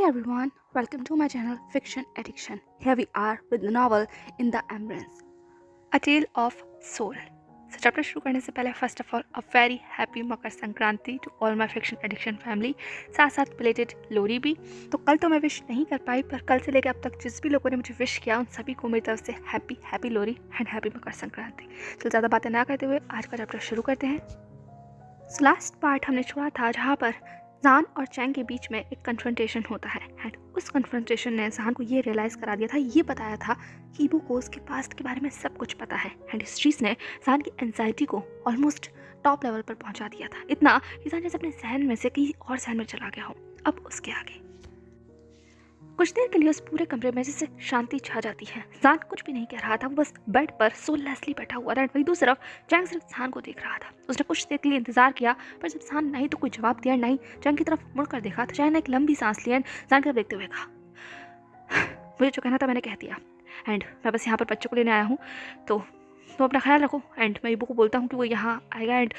everyone, welcome to my channel Fiction Addiction. Here we are with the novel In the Embrace, A Tale of Soul. So chapter शुरू करने से पहले first of all a very happy Makar Sankranti to all my fiction addiction family, साथ साथ related लोरी भी। तो कल तो मैं विश नहीं कर पाई, पर कल से लेकर अब तक जिस भी लोगों ने मुझे विश किया उन सभी को मेरी तरफ से happy happy Lohri and happy Makar Sankranti. तो ज़्यादा बातें ना करते हुए आज का चैप्टर शुरू करते हैं। सो लास्ट पार्ट हमने छोड़ा था जहाँ पर जान और चैंग के बीच में एक कन्फ्रंटेशन होता है एंड उस कन्फ्रंटेशन ने जान को ये रियलाइज़ करा दिया था, ये बताया था कि ईबो को उसके पास्ट के बारे में सब कुछ पता है एंड इस चीज़ ने जान की एंजाइटी को ऑलमोस्ट टॉप लेवल पर पहुंचा दिया था, इतना कि जान जैसे अपने जहन में से कहीं और जहन में चला गया हो। अब उसके आगे कुछ देर के लिए उस पूरे कमरे में जैसे शांति छा जाती है। जान कुछ भी नहीं कह रहा था, वो बस बेड पर सोललेसली बैठा हुआ था। वही दूसरी तरफ चैंग सिर्फ जान को देख रहा था। उसने कुछ देर के लिए इंतजार किया, पर जब जान नहीं तो कोई जवाब दिया नहीं चैंग की तरफ मुड़कर देखा तो चैंग ने एक लंबी सांस ली एंड जान की तरफ देखते हुए कहा, मुझे जो कहना था मैंने कह दिया एंड मैं बस यहाँ पर बच्चों को लेने आया हूँ, तो अपना ख्याल रखो। एंड मैं ईबो को बोलता हूँ कि वो यहाँ आएगा एंड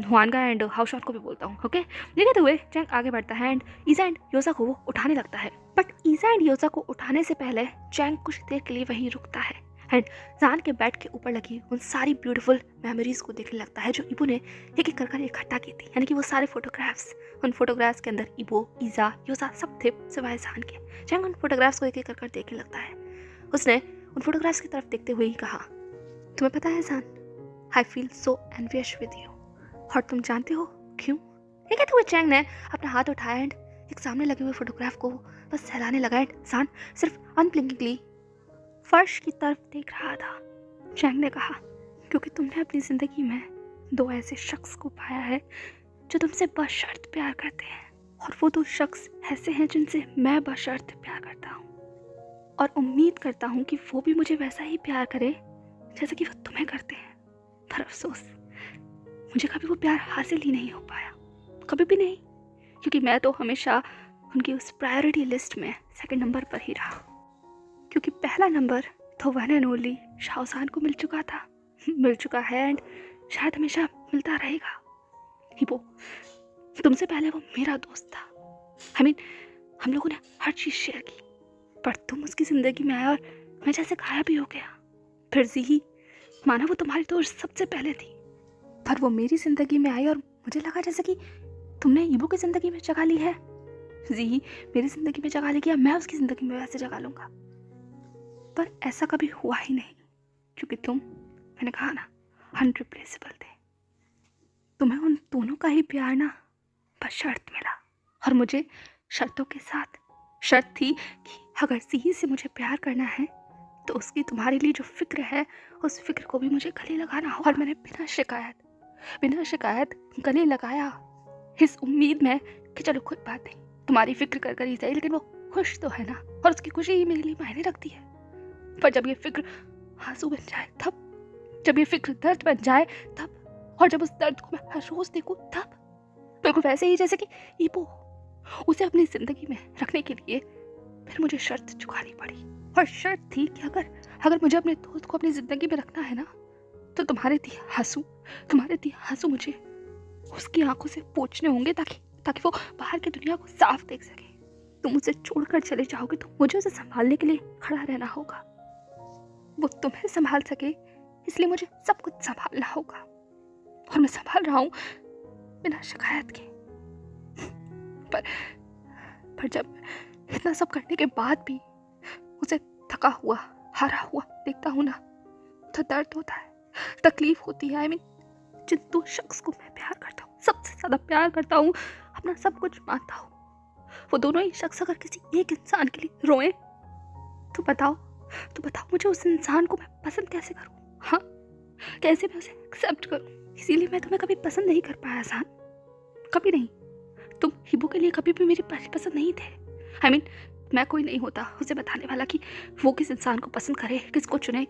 हुआनगा एंड हाउशॉट को भी बोलता हूँ, ओके। ये कहते हुए चैंग आगे बढ़ता है एंड ईजा एंड योजा को वो उठाने लगता है। बट ईजा एंड योजा को उठाने से पहले चैंग कुछ देर के लिए वहीं रुकता है एंड जान के बेड के ऊपर लगी उन सारी ब्यूटीफुल मेमोरीज को देखने लगता है जो ईबो ने एक एक कर इकट्ठा की थी। यानी कि वो सारे फोटोग्राफ्स, उन फोटोग्राफ्स के अंदर ईबो, ईजा, योजा सब थे सिवाय जान के। चैंग उन फोटोग्राफ्स को एक एक कर देखने लगता है। उसने उन फोटोग्राफ्स की तरफ देखते हुए ही कहा, तुम्हें पता है जान, I feel so envious with you. और तुम जानते हो क्यों? ये कहते हुए चैंग ने अपना हाथ उठाया एंड एक सामने लगे हुए फोटोग्राफ को बस सहलाने लगा एंड जान सिर्फ अनब्लिंकिंगली फर्श की तरफ देख रहा था। चैंग ने कहा, क्योंकि तुमने अपनी ज़िंदगी में दो ऐसे शख्स को पाया है जो तुमसे बशर्त प्यार करते हैं, और वो दो शख्स ऐसे हैं जिनसे मैं बशर्त प्यार करता हूँ, और उम्मीद करता हूँ कि वो भी मुझे वैसा ही प्यार करे जैसा कि वो तुम्हें करते हैं। पर अफसोस मुझे कभी वो प्यार हासिल ही नहीं हो पाया, कभी भी नहीं, क्योंकि मैं तो हमेशा उनकी उस प्रायोरिटी लिस्ट में सेकंड नंबर पर ही रहा, क्योंकि पहला नंबर तो वन एंड ओनली शाहजहान को मिल चुका था, मिल चुका है एंड शायद हमेशा मिलता रहेगा। ईबो, तुमसे पहले वो मेरा दोस्त था। I mean, हम लोगों ने हर चीज़ शेयर की, पर तुम उसकी ज़िंदगी में आए और मैं जैसे गायब ही हो गया। फिर जी माना वो तुम्हारी दोस्त सबसे पहले थी, पर वो मेरी ज़िंदगी में आई और मुझे लगा जैसे कि तुमने ईबो की ज़िंदगी में जगह ली है। जी मेरी ज़िंदगी में जगह लेगी, मैं उसकी ज़िंदगी में वैसे जगह लूँगा, पर ऐसा कभी हुआ ही नहीं, क्योंकि तुम, मैंने कहा ना, अनरिप्लेसेबल थे। तुम्हें उन दोनों का ही प्यार ना बशर्त मिला, और मुझे शर्तों के साथ शर्त थी कि अगर जी से मुझे प्यार करना है तो उसकी तुम्हारे लिए जो फिक्र है उस फिक्र को भी मुझे गले लगाना हो। और मैंने बिना शिकायत गले लगाया, इस उम्मीद में कि चलो कोई बात नहीं, तुम्हारी फिक्र कर ही सही, लेकिन वो खुश तो है ना, और उसकी खुशी ही मेरे लिए मायने रखती है। पर जब ये फिक्र आंसू बन जाए तब, जब ये फिक्र दर्द बन जाए तब, और जब उस दर्द को मैं हर रोज देखूं तब, बिल्कुल वैसे ही जैसे कि ईबो, उसे अपनी जिंदगी में रखने के लिए फिर मुझे शर्त चुकानी पड़ी। और शर्त थी कि अगर मुझे अपने दोस्त को अपनी जिंदगी में रखना है ना, तो तुम्हारे दिए आंसू मुझे उसकी आंखों से पोंछने होंगे, ताकि वो बाहर की दुनिया को साफ देख सके। तुम उसे छोड़कर चले जाओगे तो मुझे उसे संभालने के लिए खड़ा रहना होगा। वो तुम्हें संभाल सके इसलिए मुझे सब कुछ संभालना होगा, और मैं संभाल रहा हूँ बिना शिकायत के। पर जब इतना सब करने के बाद भी उसे थका हुआ, हारा हुआ देखता हूँ ना, तो दर्द होता है, तकलीफ होती है। जिन दो शख्स को मैं प्यार करता हूँ, सबसे ज्यादा प्यार करता हूँ, अपना सब कुछ मानता हूँ, वो दोनों ही शख्स अगर किसी एक इंसान के लिए रोए तो बताओ मुझे उस इंसान को मैं पसंद कैसे करूँ? हाँ, कैसे मैं उसे एक्सेप्ट करूँ? इसीलिए मैं तुम्हें कभी पसंद नहीं कर पाया जान, कभी नहीं। तुम ईबो के लिए कभी भी मेरी पसंद नहीं थे। मैं कोई नहीं होता उसे बताने वाला कि वो किस इंसान को पसंद करे, किसको चुने।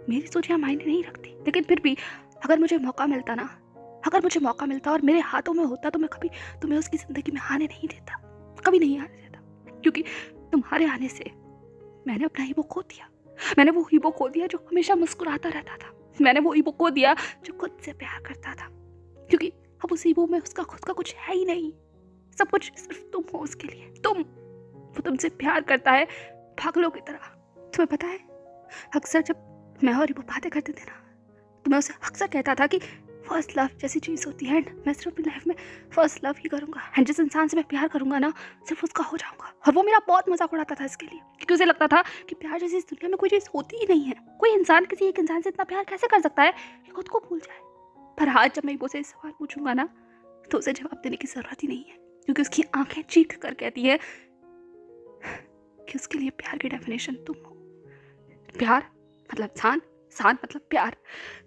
मेरी सोच यहाँ मायने नहीं रखती, लेकिन फिर भी अगर मुझे मौका मिलता और मेरे हाथों में होता तो मैं कभी तुम्हें उसकी ज़िंदगी में आने नहीं देता, कभी नहीं आने देता, क्योंकि तुम्हारे आने से मैंने अपना ईबो खो दिया। मैंने वो ईबो खो दिया जो हमेशा मुस्कुराता रहता था। मैंने वो ईबो खो दिया जो खुद से प्यार करता था, क्योंकि अब उस ईबो में उसका खुद का कुछ है ही नहीं। सब कुछ सिर्फ तुम हो उसके लिए, तुम। वो तुमसे प्यार करता है पागलों की तरह। तुम्हें पता है, अक्सर जब मैं और वो बातें करते थे ना, तो मैं उसे अक्सर कहता था कि फर्स्ट लव जैसी चीज़ होती है, एंड मैं सिर्फ अपनी लाइफ में फर्स्ट लव ही करूँगा, एंड जिस इंसान से मैं प्यार करूँगा ना, सिर्फ उसका हो जाऊँगा। और वो मेरा बहुत मजाक उड़ाता था इसके लिए, क्योंकि उसे लगता था कि प्यार जैसी इस दुनिया में कोई चीज़ होती ही नहीं है। कोई इंसान किसी एक इंसान से इतना प्यार कैसे कर सकता है कि खुद को भूल जाए। पर आज जब मैं इबो से सवाल पूछूंगा ना, तो उसे जवाब देने की ज़रूरत ही नहीं है, क्योंकि उसकी आंखें चीख कर कहती है कि उसके लिए प्यार की डेफिनेशन तुम हो। प्यार मतलब जान, जान मतलब प्यार।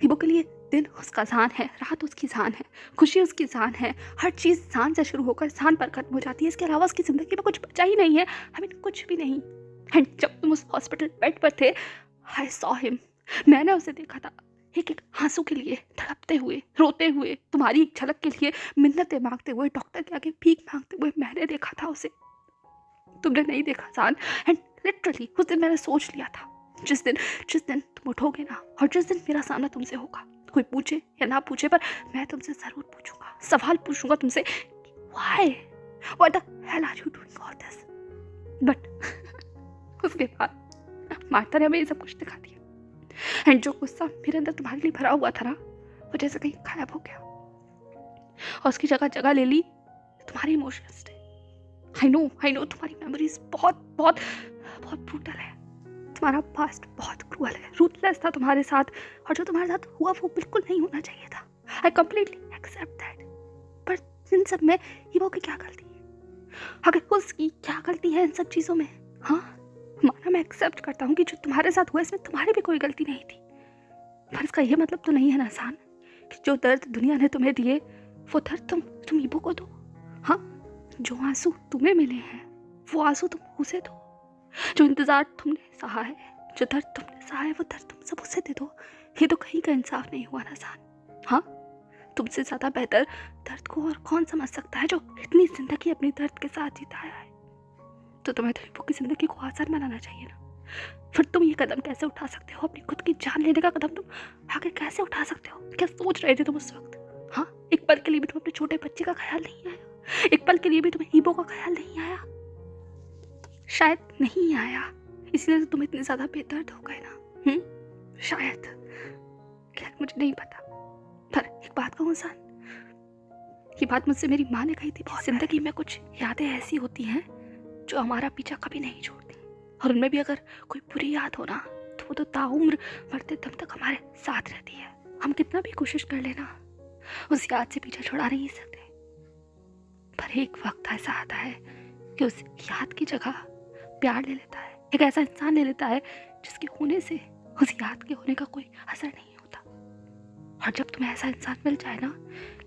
इबो के लिए दिन उसका जान है, रात उसकी जान है, खुशी उसकी जान है। हर चीज़ जान से शुरू होकर जान पर खत्म हो जाती है। इसके अलावा उसकी ज़िंदगी में कुछ बचा ही नहीं है, हमें कुछ भी नहीं। एंड जब तुम उस हॉस्पिटल बेड पर थे, आई सॉ हिम, मैंने उसे देखा था एक एक आंसू के लिए तड़पते हुए, रोते हुए, तुम्हारी एक झलक के लिए मिन्नतें मांगते हुए, डॉक्टर के आगे भीख मांगते हुए मैंने देखा था उसे। तुमने नहीं देखा जान। एंड लिटरली उस दिन मैंने सोच लिया था, जिस दिन तुम उठोगे ना, और जिस दिन मेरा सामना तुमसे होगा, कोई पूछे या ना पूछे, पर मैं तुमसे जरूर पूछूंगा, सवाल पूछूंगा तुमसे, why, what the hell are you doing all this. But उसके बाद मार्था ने हमें ये सब कुछ दिखा दिया, एंड जो गुस्सा मेरे अंदर तुम्हारे लिए भरा हुआ था ना, वो जैसे कहीं गायब हो गया, और उसकी जगह ले ली तुम्हारी इमोशंस ने। आई नो तुम्हारी मेमोरीज बहुत बहुत बहुत ब्रूटल है, तुम्हारा पास्ट बहुत क्रूअल है, रूथलेस था तुम्हारे साथ, और जो तुम्हारे साथ हुआ वो बिल्कुल नहीं होना चाहिए था। I completely accept that. पर इन सब में ईवो की क्या गलती है? अगर उसकी क्या गलती है इन सब चीज़ों में? हाँ, माना मैं एक्सेप्ट करता हूँ कि जो तुम्हारे साथ हुआ इसमें तुम्हारी भी कोई गलती नहीं थी, पर इसका ये मतलब तो नहीं है ना सान, कि जो दर्द दुनिया ने तुम्हें दिए वो दर्द तुम ईवो को दो। हाँ, जो आंसू तुम्हें मिले हैं वो आंसू तुम उसे दो। जो इंतज़ार तुमने सहा है, जो दर्द तुमने सहा है, वो दर्द तुम सब उसे दे दो। ये तो कहीं का इंसाफ नहीं हुआ ना सान। हाँ, तुमसे ज़्यादा बेहतर दर्द को और कौन समझ सकता है, जो इतनी जिंदगी अपनी दर्द के साथ जिताया है। तो तुम्हें तो ईवो की जिंदगी को आसान बनाना चाहिए ना। फिर तुम ये कदम कैसे उठा सकते हो? अपनी खुद की जान लेने का कदम तुम आगे कैसे उठा सकते हो? क्या सोच रहे थे तुम उस वक्त? हाँ, एक पल के लिए भी तुम अपने छोटे बच्चे का ख्याल नहीं आया? एक पल के लिए भी तुम्हें ईवो का ख्याल नहीं आया? शायद नहीं आया, इसलिए तो तुम इतने ज्यादा बेदर्द हो गए ना। शायद, क्या मुझे नहीं पता। पर एक बात कहूँ सान, ये बात मुझसे मेरी माँ ने कही थी, जिंदगी में कुछ यादें ऐसी होती हैं जो हमारा पीछा कभी नहीं छोड़ती, और उनमें भी अगर कोई बुरी याद हो ना, तो वो तो ताउम्र मरते दम तक हमारे साथ रहती है। हम कितना भी कोशिश कर लेना, उस याद से पीछा छुड़ा नहीं सकते। पर एक वक्त ऐसा आता है कि उस याद की जगह प्यार ले लेता है, एक ऐसा इंसान ले लेता है जिसके होने से उस याद के होने का कोई असर नहीं होता। और जब तुम्हें ऐसा इंसान मिल जाए ना,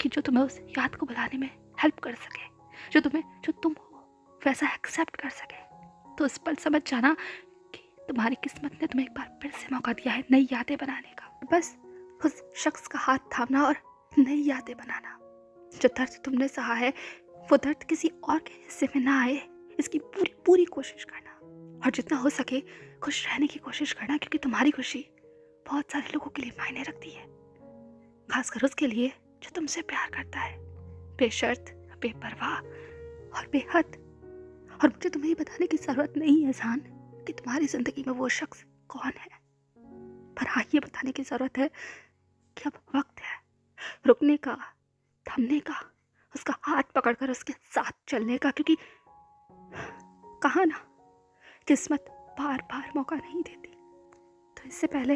कि जो तुम्हें उस याद को बुलाने में हेल्प कर सके, जो तुम हो वैसा एक्सेप्ट कर सके, तो इस पल समझ जाना कि तुम्हारी किस्मत ने तुम्हें एक बार फिर से मौका दिया है नई यादें बनाने का। बस उस शख्स का हाथ थामना और नई यादें बनाना। जो दर्द तुमने सहा है वो दर्द किसी और के हिस्से में ना आए, इसकी पूरी पूरी कोशिश करना, और जितना हो सके खुश रहने की कोशिश करना, क्योंकि तुम्हारी खुशी बहुत सारे लोगों के लिए मायने रखती है, खासकर उसके लिए जो तुमसे प्यार करता है, बेशर्त, बेपरवाह और बेहद। और मुझे तुम्हें ये बताने की जरूरत नहीं है जान कि तुम्हारी जिंदगी में वो शख्स कौन है, पर हाँ, ये बताने की जरूरत है कि अब वक्त है रुकने का, थमने का, उसका हाथ पकड़कर उसके साथ चलने का, क्योंकि कहा ना, किस्मत बार बार मौका नहीं देती। तो इससे पहले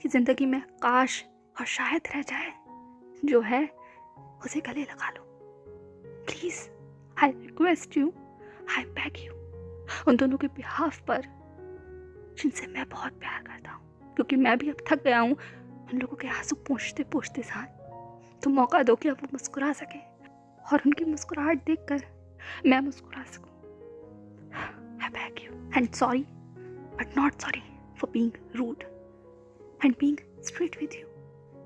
कि जिंदगी में काश और शायद रह जाए, जो है उसे गले लगा लो। Please, I request you, I beg you, उन दोनों के बिहाफ पर जिनसे मैं बहुत प्यार करता हूँ, क्योंकि मैं भी अब थक गया हूँ उन लोगों के आंसू पोंछते पोंछते साथ। तो मौका दो कि अब वो मुस्कुरा सके, और उनकी मुस्कुराहट देखकर मैं मुस्कुरा सकूं। I beg you, and sorry, but not sorry for being rude and being straight with you,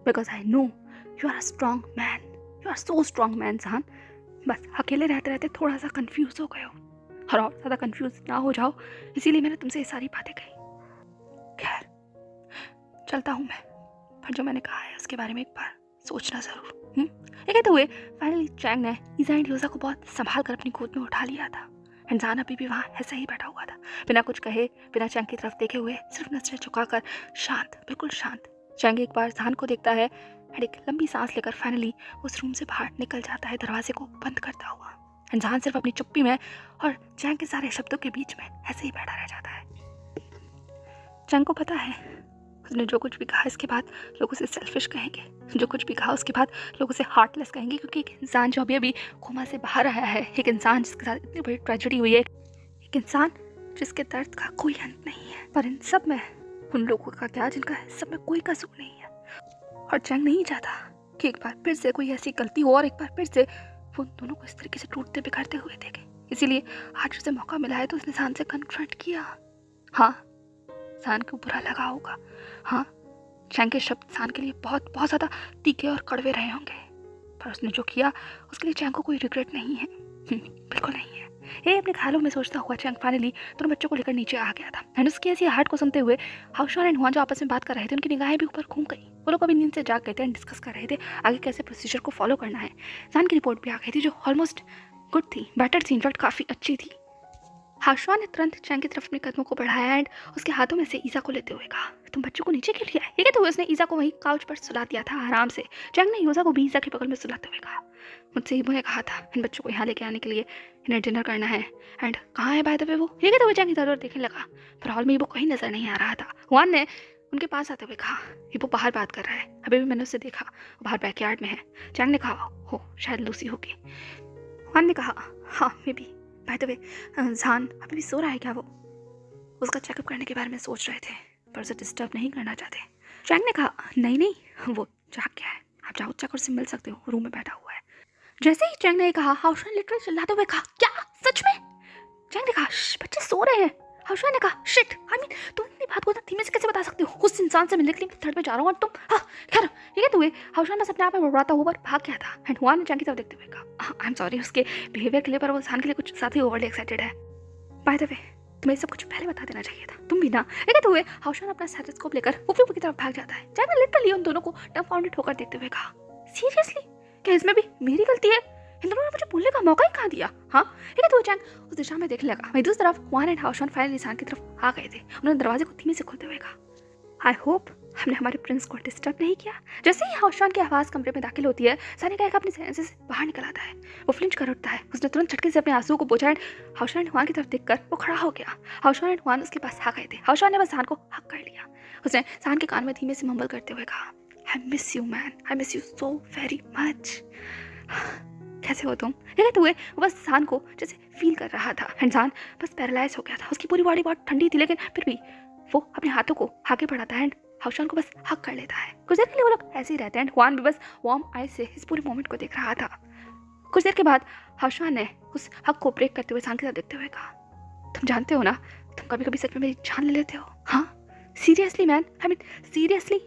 because I know you are a strong man. You are so strong man, जान। बस अकेले रहते रहते थोड़ा सा कंफ्यूज हो गए हो, और ज़्यादा कंफ्यूज ना हो जाओ, इसीलिए मैंने तुमसे ये सारी बातें कही। खैर, चलता हूँ मैं, पर जो मैंने कहा है उसके बारे में एक बार सोचना ज़रूर। ये कहते हुए फाइनली चैंग ने ईज़ा एंड ह्योसा को बहुत संभाल कर अपनी गोद में उठा लिया था, एंड जान अभी भी वहाँ ऐसा ही बैठा हुआ था, बिना कुछ कहे, बिना चैंग की तरफ देखे हुए, सिर्फ नजरें झुकाकर, शांत, बिल्कुल शांत। चैंग एक बार जान को देखता है एंड एक लंबी सांस लेकर फाइनली उस रूम से बाहर निकल जाता है, दरवाजे को बंद करता हुआ। एंड जान सिर्फ अपनी चुप्पी में और चैंग के सारे शब्दों के बीच में ऐसे ही बैठा रह जाता है। चैंग को पता है उसने जो कुछ भी कहा इसके बाद लोग उसे सेल्फिश कहेंगे, जो कुछ भी कहा उसके बाद लोग उसे हार्टलेस कहेंगे, क्योंकि एक इंसान जो अभी अभी कोमा से बाहर आया है, एक इंसान जिसके साथ इतनी बड़ी ट्रेजेडी हुई है, एक इंसान जिसके दर्द का कोई अंत नहीं है, पर इन सब में उन लोगों का क्या जिनका सब में कोई कसूर नहीं है। और चैंग नहीं चाहता कि एक बार फिर से कोई ऐसी गलती हो और एक बार फिर से वो उन दोनों को इस तरीके से टूटते बिखरते हुए देखे। इसीलिए आज उसे मौका मिला है तो उसने जान से कन्फ्रंट किया। हाँ, जान को बुरा लगा होगा, हाँ, चैंग के शब्द जान के लिए बहुत बहुत ज़्यादा तीखे और कड़वे रहे होंगे, पर उसने जो किया उसके लिए चैंग को कोई रिग्रेट नहीं है, बिल्कुल नहीं है। ये अपने ख्यालों में सोचता हुआ चैंग फाइनली दोनों बच्चों को लेकर नीचे आ गया था। एंड उसकी ऐसी हार्ट को सुनते हुए हाउशॉन एंड हुआन जो आपस में बात कर रहे थे, उनकी निगाहें भी ऊपर घूम गई। वो लोग अभी नींद से जाग गए थे एंड डिस्कस कर रहे थे आगे कैसे प्रोसीजर को फॉलो करना है। जान की रिपोर्ट भी आ गई थी जो ऑलमोस्ट गुड थी, बेटर थी, इनफैक्ट काफ़ी अच्छी थी। हाशुआन ने तुरंत चैंग की तरफ अपने कदमों को बढ़ाया एंड उसके हाथों में से ईजा को लेते हुए कहा, तुम बच्चों को नीचे क्यों लिया है? ये कहते हुए उसने ईजा को वहीं काउच पर सुला दिया था आराम से। चैंग ने यूजा को भी ईजा के बगल में सुलाते हुए कहा, मुझसे इबो ने कहा था इन बच्चों को यहाँ लेके आने के लिए, इन्हें डिनर करना है। एंड कहाँ है बाय द वे वो? ये कहते हुए चैंग इधर उधर देखने लगा, पर हॉल में इबो कहीं नजर नहीं आ रहा था। हुआन ने उनके पास आते हुए कहा, इबो बाहर बात कर रहा है, अभी भी मैंने उसे देखा, बाहर बैकयार्ड में है। चैंग ने कहा, हो शायद लूसी होगी। हुआन ने कहा, हाँ may be. By the way जान अभी भी सो रहा है क्या? वो उसका चेकअप करने के बारे में सोच रहे थे, पर उसे डिस्टर्ब नहीं करना चाहते। चैंग ने कहा, नहीं नहीं, वो जाग गया है, आप जाओ जाकर उससे मिल सकते हो, रूम में बैठा हुआ है। जैसे ही चैंग ने कहा, हाउशॉन लिटरली चिल्लाते हुए कहा, क्या सच में? चैंग ने कहा, बच्चे सो रहे हैं। हाउशॉन ने कहा, शिट, आई मीन तुम इतनी बात को धीमे से कैसे बता सकते हो? उस इंसान से मिलने के लिए थर्ड में जा रहा हूँ और तुम, हाँ खैर ये कहते हुए हाउशॉन बस अपने आप में बड़बड़ाता हुआ भाग गया था। एंड हुआन ने चैंग की तरफ देखते हुए कहा, आई एम सॉरी उसके बिहेवियर के लिए, पर वो इंसान के लिए कुछ साथ ही ओवरली एक्साइटेड है। बाय द वे तुम्हें सब कुछ पहले बता देना चाहिए था, तुम भी ना। ये कहते हुए हाउशॉन अपना स्टेथोस्कोप लेकर ऊपर की तरफ भाग जाता है। चैंग ने लिटरली उन दोनों को डंफाउंडेड होकर देखते हुए कहा, सीरियसली क्या इसमें भी मेरी गलती है? इन दोनों ने मुझे बोलने का मौका ही कहाँ दिया? हाँ, ये कहते हुए चैंग उस दिशा में देखने लगा। वहीं दूसरी तरफ हुआन एंड हाउशॉन फाइनली इंसान की तरफ आ गए थे। उन्होंने दरवाजे को धीमे से खोलते हुए कहा, आई होप हमने हमारे प्रिंस को डिस्टर्ब नहीं किया। जैसे ही हाउशॉन की आवाज़ कमरे में दाखिल होती है, सानी का अपने सेंसेस से बाहर निकल आता है। वो फ्लिंच कर उठता है। उसने तुरंत झटके से अपने आंसू को पोंछा एंड हाउशॉन एंड हुआन की तरफ देखकर वो खड़ा हो गया। हाउशॉन एंड हुआन उसके पास आ गए थे। हाउशॉन ने बस जान को हक कर लिया। उसने जान के कान में धीमे से मम्बल करते हुए कहा, आई miss you man, I miss you so very much. कैसे हो तुम? ये कहते हुए वो बस जान को जैसे फील कर रहा था। एंड जान बस पैरालाइज हो गया था। उसकी पूरी बॉडी बहुत ठंडी थी, लेकिन फिर भी वो अपने हाथों को आगे बढ़ाता है एंड हाउशॉन को बस हक कर लेता है। कुछ देर के लिए वो लोग ऐसे ही रहते हैं एंड हुआन भी बस वार्म आई से इस पूरे मोमेंट को देख रहा था। कुछ देर के बाद हाउशॉन ने उस हक को ब्रेक करते हुए जान के साथ देखते हुए कहा, तुम जानते हो ना, तुम कभी कभी सच में मेरी जान ले लेते हो। हाँ seriously man, I mean seriously.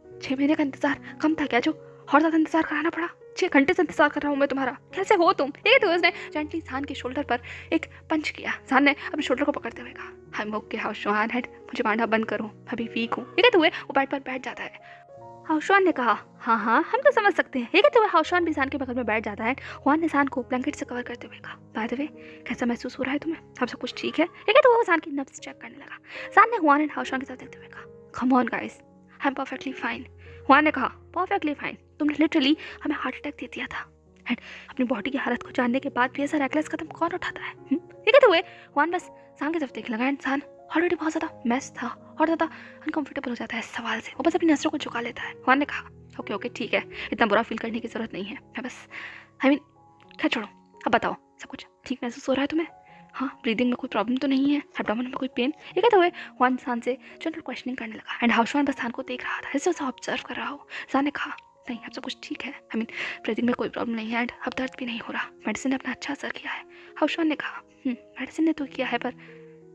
6 महीने का इंतजार कम था क्या जो और ज़्यादा इंतजार कराना पड़ा? 6 घंटे से इंतजार कर रहा हूँ मैं तुम्हारा। कैसे हो तुम? ये तो उसने जेंटली जान के शोल्डर पर एक पंच किया। जान ने अपने शोल्डर को पकड़ते हुए कहा, आई एम ओके हाउशॉन, हेड मुझे मारना बंद करो, अभी वीक हूँ। ये कहते हुए वो बेड पर बैठ जाता है। हाउशॉन ने कहा, हाँ हाँ हम तो समझ सकते हैं। ये कहते हुए हाउशॉन भी जान के बगल में बैठ जाता है। हुआन ने जान को ब्लैंकेट से कवर करते हुए कहा, बाय द वे कैसा महसूस हो रहा है तुम्हें? अब सब कुछ ठीक है? ये कहते हुए वो जान की नब्ज चेक करने लगा। जान ने हुआन एंड हाउशॉन के साथ देखते हुए कहा, come on guys, I am perfectly fine. Hwan ने कहा, परफेक्टली फाइन? तुमने लिटरली हमें हार्ट अटैक दे दिया था एंड अपनी बॉडी की हालत को जानने के बाद भी ऐसा रेकलेस कदम कौन उठाता है? ये कहते हुए हुआन बस जान की तरफ देखने लगा एंड जान ऑलरेडी बहुत ज़्यादा मैस था और ज़्यादा अनकंफर्टेबल हो जाता है इस सवाल से। वो बस अपनी नजरों को झुका लेता है। हुआन ने कहा, ओके ओके ठीक है, इतना बुरा फील करने की जरूरत नहीं है, मैं बस आई मीन क्या छोड़ो, अब बताओ सब कुछ ठीक महसूस हो रहा है तुम्हें? हाँ, ब्रीदिंग में कोई प्रॉब्लम तो नहीं है? एब्डोमेन में कोई पेन? ये कहते हुए हुआन जान से जनरल क्वेश्चनिंग करने लगा एंड हाउशॉन बस जान को देख रहा था, जैसे उसे ऑब्जर्व कर रहा हो। जान ने कहा, नहीं अब सब कुछ ठीक है, आई मीन ब्रीदिंग में कोई प्रॉब्लम नहीं है एंड अब दर्द भी नहीं हो रहा, मेडिसिन ने अपना अच्छा असर किया है। हाउशॉन ने कहा, मेडिसिन ने तो किया है, पर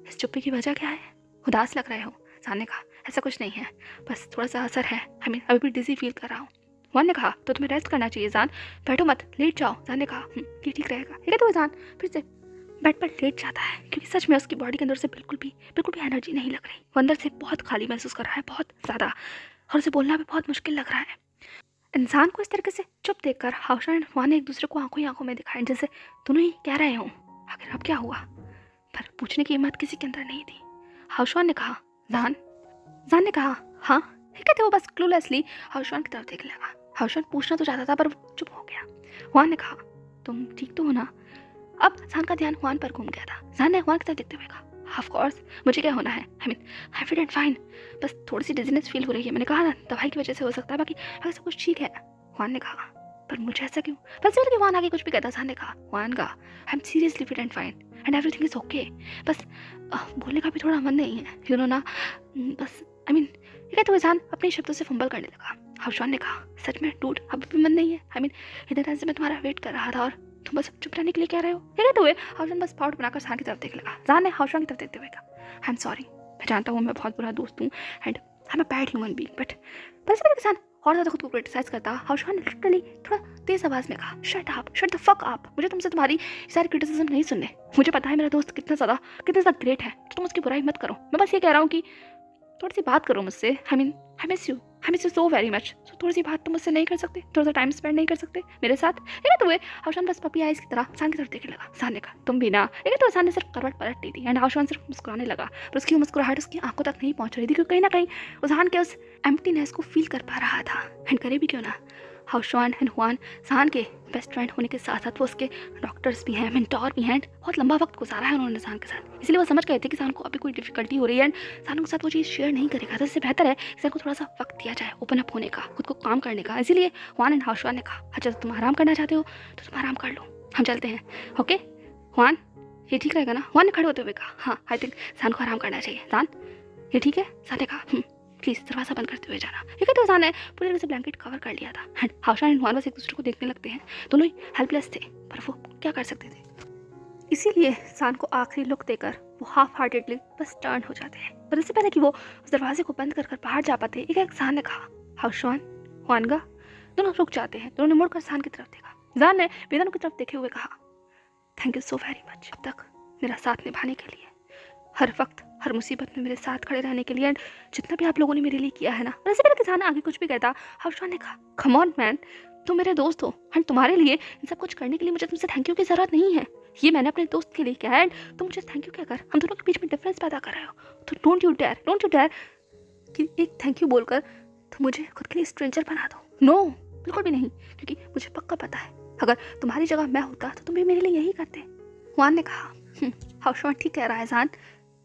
इस चुप्पी की वजह क्या है? उदास लग रहे हो? जान ने कहा, ऐसा कुछ नहीं है, बस थोड़ा सा असर है, आई मीन अभी भी डिजी फील कर रहा हूँ। हुआन ने कहा, तो तुम्हें रेस्ट करना चाहिए जान, बैठो मत, लेट जाओ। जान ने कहा, ये ठीक रहेगा। ये कहते हुए जान फिर से बेड पर लेट जाता है, क्योंकि सच में उसकी बॉडी के अंदर से बिल्कुल भी एनर्जी नहीं लग रही। वो अंदर से बहुत खाली महसूस कर रहा है, बहुत ज़्यादा, और उसे बोलना भी बहुत मुश्किल लग रहा है। इंसान को इस तरीके से चुप देखकर हाउशॉन एंड हुआन ने एक दूसरे को आंखों ही आंखों में दिखाया, जैसे दोनों ही कह रहे हों, आखिर अब क्या हुआ? पर पूछने की हिम्मत किसी के अंदर नहीं थी। हाउशवान ने कहा, जान ने कहा, हाँ। ये कहते वो बस क्लूलेसली हाउशवान की तरफ देख लगा। हाउशवान पूछना तो चाहता था पर वो चुप हो गया। हुआन ने कहा, तुम ठीक तो हो ना? अब जान का ध्यान हुआन पर घूम गया था। जान ने हुआन की तरफ देखते हुए कहा, ऑफ कोर्स, मुझे क्या होना है, I am fit and fine, बस थोड़ी सी डिजीनेस फील हो रही है। मैंने कहा ना, दवाई की वजह से हो सकता है, बाकी सब कुछ ठीक है। हुआन ने कहा, पर मुझे ऐसा क्यों? बस कि हुआन आगे कुछ भी कहता। जान ने कहा, हुआन का, I am seriously fit and fine and everything is okay, बस बोलने का भी थोड़ा मन नहीं है, यू नो ना, बस ये कहते हुए जान अपने शब्दों से फंबल करने लगा। हाउशवान ने कहा, सच में डूड, अब भी मन नहीं है? इधर टाइम से मैं तुम्हारा वेट कर रहा था और तुम बस चुप रहने के लिए कह रहे हो? ये कहते हुए हाउशवान बस पाउट बनाकर जान की तरफ देख लगा। जान ने हाउशवान की तरफ देखते हुए कहा, आई एम सॉरी, मैं जानता हूँ मैं बहुत बुरा दोस्त हूँ and I am a bad human being, but बस मेरे किसान और ज़्यादा खुद को क्रिटिसाइज करता। हाउशवान ने लिटरली थोड़ा तेज आवाज़ में कहा, शट द फक अप, मुझे तुमसे तुम्हारी सारी क्रिटिसिज्म नहीं सुनने। मुझे पता है मेरा दोस्त कितना ज़्यादा ग्रेट है, तो तुम उसकी बुराई मत करो। मैं बस ये कह रहा हूँ कि थोड़ी सी बात करो मुझसे। I miss you so very much. So थोड़ी सी बात तुम मुझसे नहीं कर सकते? थोड़ा सा टाइम स्पेंड नहीं कर सकते मेरे साथ? ये तो हुए हाउशवान बस पपी आइस की तरह जान की तरफ देखने लगा। जान ने कहा, तुम भी ना? ये तो जान ने सिर्फ करवट पलट दी थी एंड हाउशवान सिर्फ मुस्कुराने लगा, पर उसकी मुस्कुराहट उसकी आंखों तक नहीं पहुंच रही थी, क्योंकि कहीं ना कहीं उस जान के उस एम्प्टीनेस को फील कर पा रहा था। एंड करे भी क्यों ना, हाउशवान एंड हुआन जान के बेस्ट फ्रेंड होने के साथ साथ वो उसके डॉक्टर्स भी हैं, मेंटोर भी हैं। बहुत लंबा वक्त गुजारा है उन्होंने जान के साथ, इसलिए वो समझ गए थे कि जान को अभी कोई डिफिकल्टी हो रही है एंड जान के साथ वो चीज़ शेयर नहीं करेगा, तो इससे बेहतर है कि जान को थोड़ा सा वक्त दिया जाए ओपन अप होने का, खुद को काम करने का। इसीलिए हुआन एंड हाउशवान ने कहा, अच्छा तुम आराम करना चाहते हो तो तुम आराम कर लो, हम चलते हैं, ओके हुआन, ये ठीक रहेगा ना? हुआन ने खड़े होते हुए कहा, हाँ आई थिंक जान को आराम करना चाहिए। जान, ये ठीक है? जान ने कहा, प्लीज़ दरवाज़ा बंद करते हुए जाना। ये कहते हुए जान ने पूरी तरह से ब्लैंकेट कवर कर लिया था एंड हाउशवान एंड हुआन बस एक दूसरे को देखने लगते हैं। दोनों ही हेल्पलेस थे, पर वो क्या कर सकते थे? इसीलिए जान को आखिरी लुक देकर वो हाफ हार्टेडली बस टर्न हो जाते हैं। पर इससे पहले कि वो उस दरवाजे को बंद कर बाहर जा पाते, एक जान ने कहा, हाउशवान, हुआनगा। दोनों रुक जाते हैं। दोनों ने मुड़कर जान की तरफ देखा। जान ने वेदन की तरफ देखे हुए कहा, thank you so very much, अब तक मेरा साथ निभाने के लिए, हर वक्त हर मुसीबत में मेरे साथ खड़े रहने के लिए एंड जितना भी आप लोगों ने मेरे लिए किया है ना। वैसे पहले किसान आगे कुछ भी कहता, हाउशवान ने कहा, कम ऑन मैन, तुम मेरे दोस्त हो एंड तुम्हारे लिए इन सब कुछ करने के लिए मुझे तुमसे थैंक यू की जरूरत नहीं है। ये मैंने अपने दोस्त के लिए किया है एंड तुम मुझे थैंक यू क्या कर हम दोनों के बीच में डिफरेंस पैदा कर रहे हो। तो डोंट यू डेयर कि एक थैंक यू बोलकर तुम मुझे खुद के लिए स्ट्रेंजर बना दो। नो, बिल्कुल भी नहीं, क्योंकि मुझे पक्का पता है अगर तुम्हारी जगह मैं होता तो तुम भी मेरे लिए यही करते। हुआन ने कहा, हाउशवान ठीक कह रहा है जान,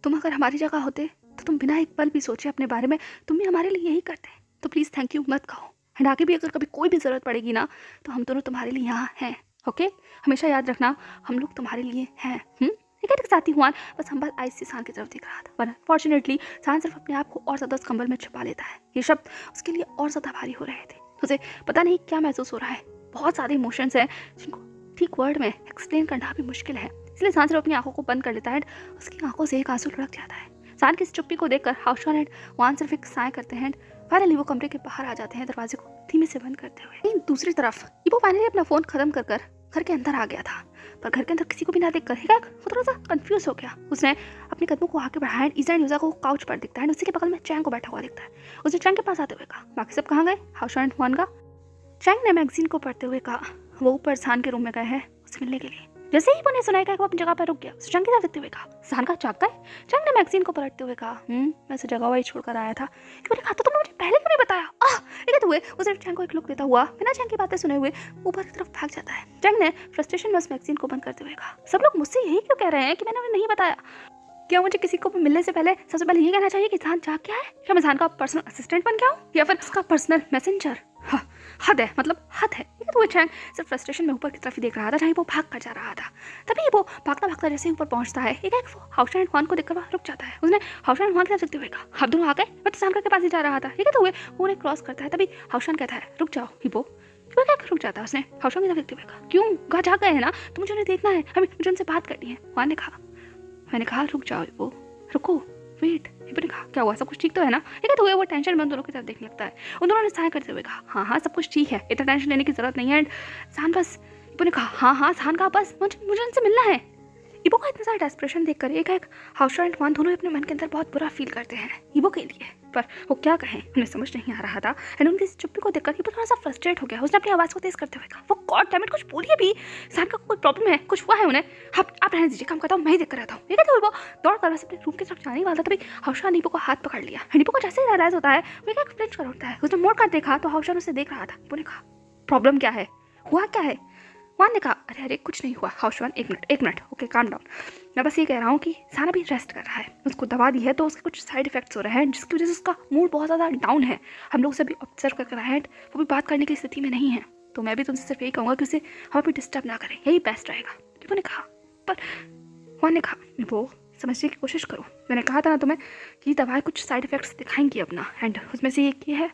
तुम अगर हमारी जगह होते तो तुम बिना एक पल भी सोचे अपने बारे में तुम भी हमारे लिए यही करते। तो प्लीज़ थैंक यू मत कहो एंड आगे भी अगर कभी कोई भी ज़रूरत पड़ेगी ना तो हम दोनों तुम्हारे लिए यहाँ हैं, ओके? हमेशा याद रखना हम लोग तुम्हारे लिए हैं। एक एक साथी हुआन बस हम आइस से जान की तरफ देख रहा था, पर अनफॉर्चुनेटली जान सिर्फ अपने आप को और ज़्यादा उस कंबल में छुपा लेता है। ये शब्द उसके लिए और ज़्यादा भारी हो रहे थे। उसे पता नहीं क्या महसूस हो रहा है, बहुत सारे इमोशंस हैं जिनको ठीक वर्ड में एक्सप्लेन करना भी मुश्किल है। इसलिए जान सिर्फ अपनी आंखों को बंद कर लेता है, उसकी आंखों से एक आंसू लुढ़क जाता है। जान की इस चुप्पी को देखकर हाउशवान एंड हुआन सिर्फ एक साय करते हैं। फाइनली वो कमरे के बाहर आ जाते हैं, दरवाजे को धीमे से बंद करते हुए। दूसरी तरफ इबो फाइनली अपना फोन खत्म कर घर के अंदर आ गया था, पर घर के अंदर किसी को भी ना देखकर वो थोड़ा सा कंफ्यूज हो गया। उसने अपने कदमों को आगे बढ़ाया। ईजा एंड यूजा को काउच पर दिखता है, उसी के बगल में चैंग को बैठा हुआ दिखता है। उसने चैंग के पास आते हुए कहा, बाकी सब कहाँ गए? हाउशवान एंड हुआन का। चैंग ने मैगजीन को पढ़ते हुए कहा, वो ऊपर जान के रूम में गए हैं उसे मिलने के लिए। जैसे ही उन्हें सुनाई वो अपनी जगह पर रुक गया। उसे चैंग की तरफ देखते हुए कहा, जान का चाक का है? चैंग ने मैगजीन को पलटते हुए कहा, मैं उसे जगह वही छोड़कर आया था। मैंने कहा, तो तुमने मुझे पहले क्यों नहीं बताया? हुए उसे चैंग को एक लुक देता हुआ बिना चैंग की बातें सुने हुए ऊपर की तरफ भाग जाता है। चैंग ने फ्रस्ट्रेशन में उस मैगजीन को बंद करते हुए कहा, सब लोग मुझसे यही क्यों कह रहे हैं कि मैंने उन्हें नहीं बताया? क्या मुझे किसी को मिलने से पहले सबसे पहले ये कहना चाहिए कि जान चाक क्या है? क्या मैं जान का पर्सनल असिस्टेंट बन गया हूँ या फिर उसका पर्सनल मैसेंजर? हद है, मतलब हद है। तो वो चैंग सिर्फ फ्रस्ट्रेशन में ऊपर की तरफ ही देख रहा था जहाँ वो भाग कर जा रहा था। तभी वो भागता भागता जैसे ऊपर पहुंचता है, एक हाउशवान एंड हुआन को देखकर वहाँ रुक जाता है। उसने हाउशवान एंड हुआन की तरफ देखते हुए कहा, आप दोनों आ गए? मैं तो जानकर के पास ही जा रहा था। ये कहते हुए वो उन्हें क्रॉस करता है। तभी हाउशवान कहता है, रुक जाओ हिपो। क्या रुक जाता है? उसने हाउशवान की तरफ देखते हुए कहा, क्यों? कहाँ जा गए हैं ना? तो मुझे उन्हें देखना है, मुझे उनसे बात करनी है। हुआन ने कहा, मैंने कहा रुक जाओ हिपो, रुको, वेट। हिपो ने कहा, क्या हुआ? सब कुछ ठीक तो है ना? ये कहते हुए वो टेंशन में दोनों की तरफ देखने लगता है। उन दोनों ने साय करते हुए कहा, हाँ सब कुछ ठीक है, इतना टेंशन लेने की जरूरत नहीं है। एंड जान बस, हिपो ने कहा, हाँ जान का बस मुझे उनसे मिलना है। हिपो का इतना सारा डेस्परेशन देखकर एक हाउशवान एंड हुआन दोनों अपने मन के अंदर बहुत बुरा फील करते हैं। हिपो के लिए पर वो क्या कहें उन्हें समझ नहीं आ रहा था। एंड उनकी चुप्पी को देखकर ईपो थोड़ा सा फ्रस्ट्रेट हो गया। उसने अपनी आवाज़ को तेज करते हुए कहा, वो गॉड डैम इट, कुछ बोलिए भी, सान का कोई प्रॉब्लम है, कुछ हुआ है उन्हें? आप रहने दीजिए, काम करता हूँ, मैं ही देख कर रहता हूँ। ये कहते हुए वो दौड़ कर अपने रूम की तरफ जाने वाला था, तभी हाउशान ईपो को हाथ पकड़ लिया। एंड ईपो को जैसे ही रियलाइज होता है वो क्या फ्लिंच कर उठता है। उसने मोड़ कर देखा तो हाउशान उसे देख रहा था। ईपो ने कहा, प्रॉब्लम क्या है, हुआ क्या है? वान ने कहा, अरे अरे कुछ नहीं हुआ हाउशवान, एक मिनट, ओके काम डाउन। मैं बस ये कह रहा हूँ कि साना भी रेस्ट कर रहा है, उसको दवा दी है तो उसके कुछ साइड इफेक्ट्स हो रहे हैं जिसकी वजह से उसका मूड बहुत ज़्यादा डाउन है। हम लोग उसे भी ऑब्जर्व कर रहे हैं, वो भी बात करने की स्थिति में नहीं है। तो मैं भी तुमसे सिर्फ यही कहूँगा कि उसे हम भी डिस्टर्ब ना करें, यही बेस्ट रहेगा। टीपो ने कहा, पर वान ने कहा, वो समझने की कोशिश करो, मैंने कहा था ना तुम्हें कि दवाई कुछ साइड इफेक्ट्स दिखाएंगी अपना। एंड उसमें से एक ये है,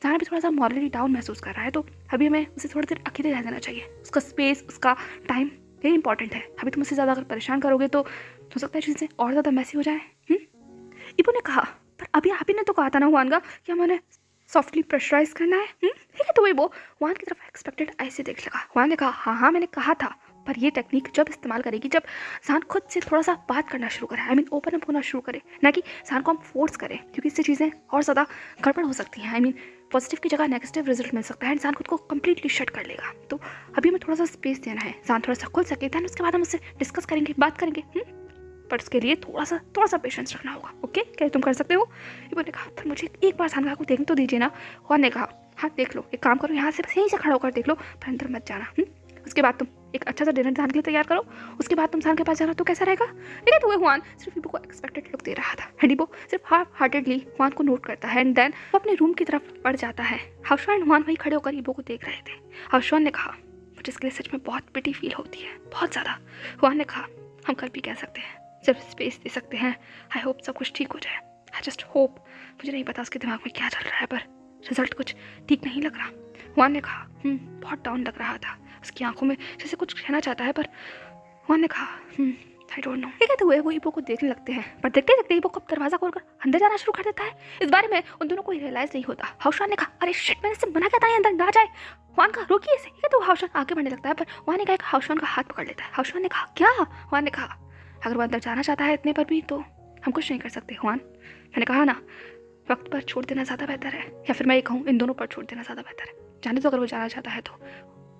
साना भी थोड़ा सा मॉरली डाउन महसूस कर रहा है, तो अभी हमें उसे थोड़ी देर अकेले रह देना चाहिए। उसका स्पेस, उसका टाइम, यही इंपॉर्टेंट है। अभी तुम उससे ज़्यादा अगर परेशान करोगे तो हो सकता है चीज़ें और ज़्यादा मैसी हो जाए। ईपो ने कहा, पर अभी आप ही ने तो कहा था ना वान का कि हमें सॉफ्टली प्रेशराइज करना है। ठीक है, तो वो वान की तरफ एक्सपेक्टेड ऐसे देख लगा। वान ने कहा, हाँ मैंने कहा था, पर ये टेक्निक जब इस्तेमाल करेगी जब सान खुद से थोड़ा सा बात करना शुरू करे, आई मीन ओपन अप होना शुरू करे, ना कि सान को हम फोर्स करें, क्योंकि इससे चीज़ें और ज़्यादा गड़बड़ हो सकती हैं। आई मीन पॉजिटिव की जगह नेगेटिव रिजल्ट मिल सकता है, इंसान खुद को कंप्लीटली शट कर लेगा। तो अभी हमें थोड़ा सा स्पेस देना है, सान थोड़ा सा खुल सके, दैन उसके बाद हम उससे डिस्कस करेंगे, बात करेंगे। पर उसके लिए थोड़ा सा पेशेंस रखना होगा। ओके, क्या तुम कर सकते हो? ईपो ने कहा, पर मुझे एक बार सान को देखने तो दीजिए ना। वान ने कहा, हाँ देख लो, एक काम करो, यहाँ से बस यहीं से खड़ा होकर देख लो, पर अंदर मत जाना। उसके बाद तुम एक अच्छा सा डिनर सान के लिए तैयार करो, उसके बाद तुम सान के पास जाना, तो कैसा रहेगा? लेकिन तो हुआन सिर्फ ईपो को एक्सपेक्टेड लुक दे रहा था। एंड ईपो सिर्फ हाफ हार्टेडली हुआन को नोट करता है, एंड देन वो अपने रूम की तरफ बढ़ जाता है। हाउशवान एंड हुआन वहीं खड़े होकर ईपो को देख रहे थे। हाउशवान ने कहा, मुझे इसके लिए सच में बहुत पिटी फील होती है, बहुत ज़्यादा। हुआन ने कहा, हम कल भी कह सकते हैं, सिर्फ स्पेस दे सकते हैं। आई होप सब कुछ ठीक हो जाए, आई जस्ट होप। मुझे नहीं पता उसके दिमाग में क्या चल रहा है, पर रिजल्ट कुछ ठीक नहीं लग रहा। हुआन ने कहा, बहुत डाउन लग रहा था, उसकी आंखों में जैसे कुछ कहना चाहता है, पर हुआन ने कहा, आई डोंट नो। ये कहते हुए वो ईपो को देखने लगते हैं, पर देखते देखते ईपो कब दरवाजा खोलकर अंदर जाना शुरू कर देता है। इस बारे में उन दोनों को रियलाइज नहीं होता। हाउशवान ने कहा, अरे शिट, मैंने इससे मना किया था अंदर ना जाए। हुआन का रोकिए इसे। ये तो हाउशवान आगे बढ़ने लगता है, पर हुआन ने कहा, हाउशवान का हाथ पकड़ लेता है। हाउशवान ने कहा, क्या? हुआन ने कहा, अगर वो अंदर जाना चाहता है इतने पर भी तो हम कुछ नहीं कर सकते हुआन। मैंने कहा ना, वक्त पर छोड़ देना ज़्यादा बेहतर है, या फिर मैं ये कहूँ इन दोनों पर छोड़ देना ज़्यादा बेहतर है। जाने तो अगर वो जाना चाहता है तो।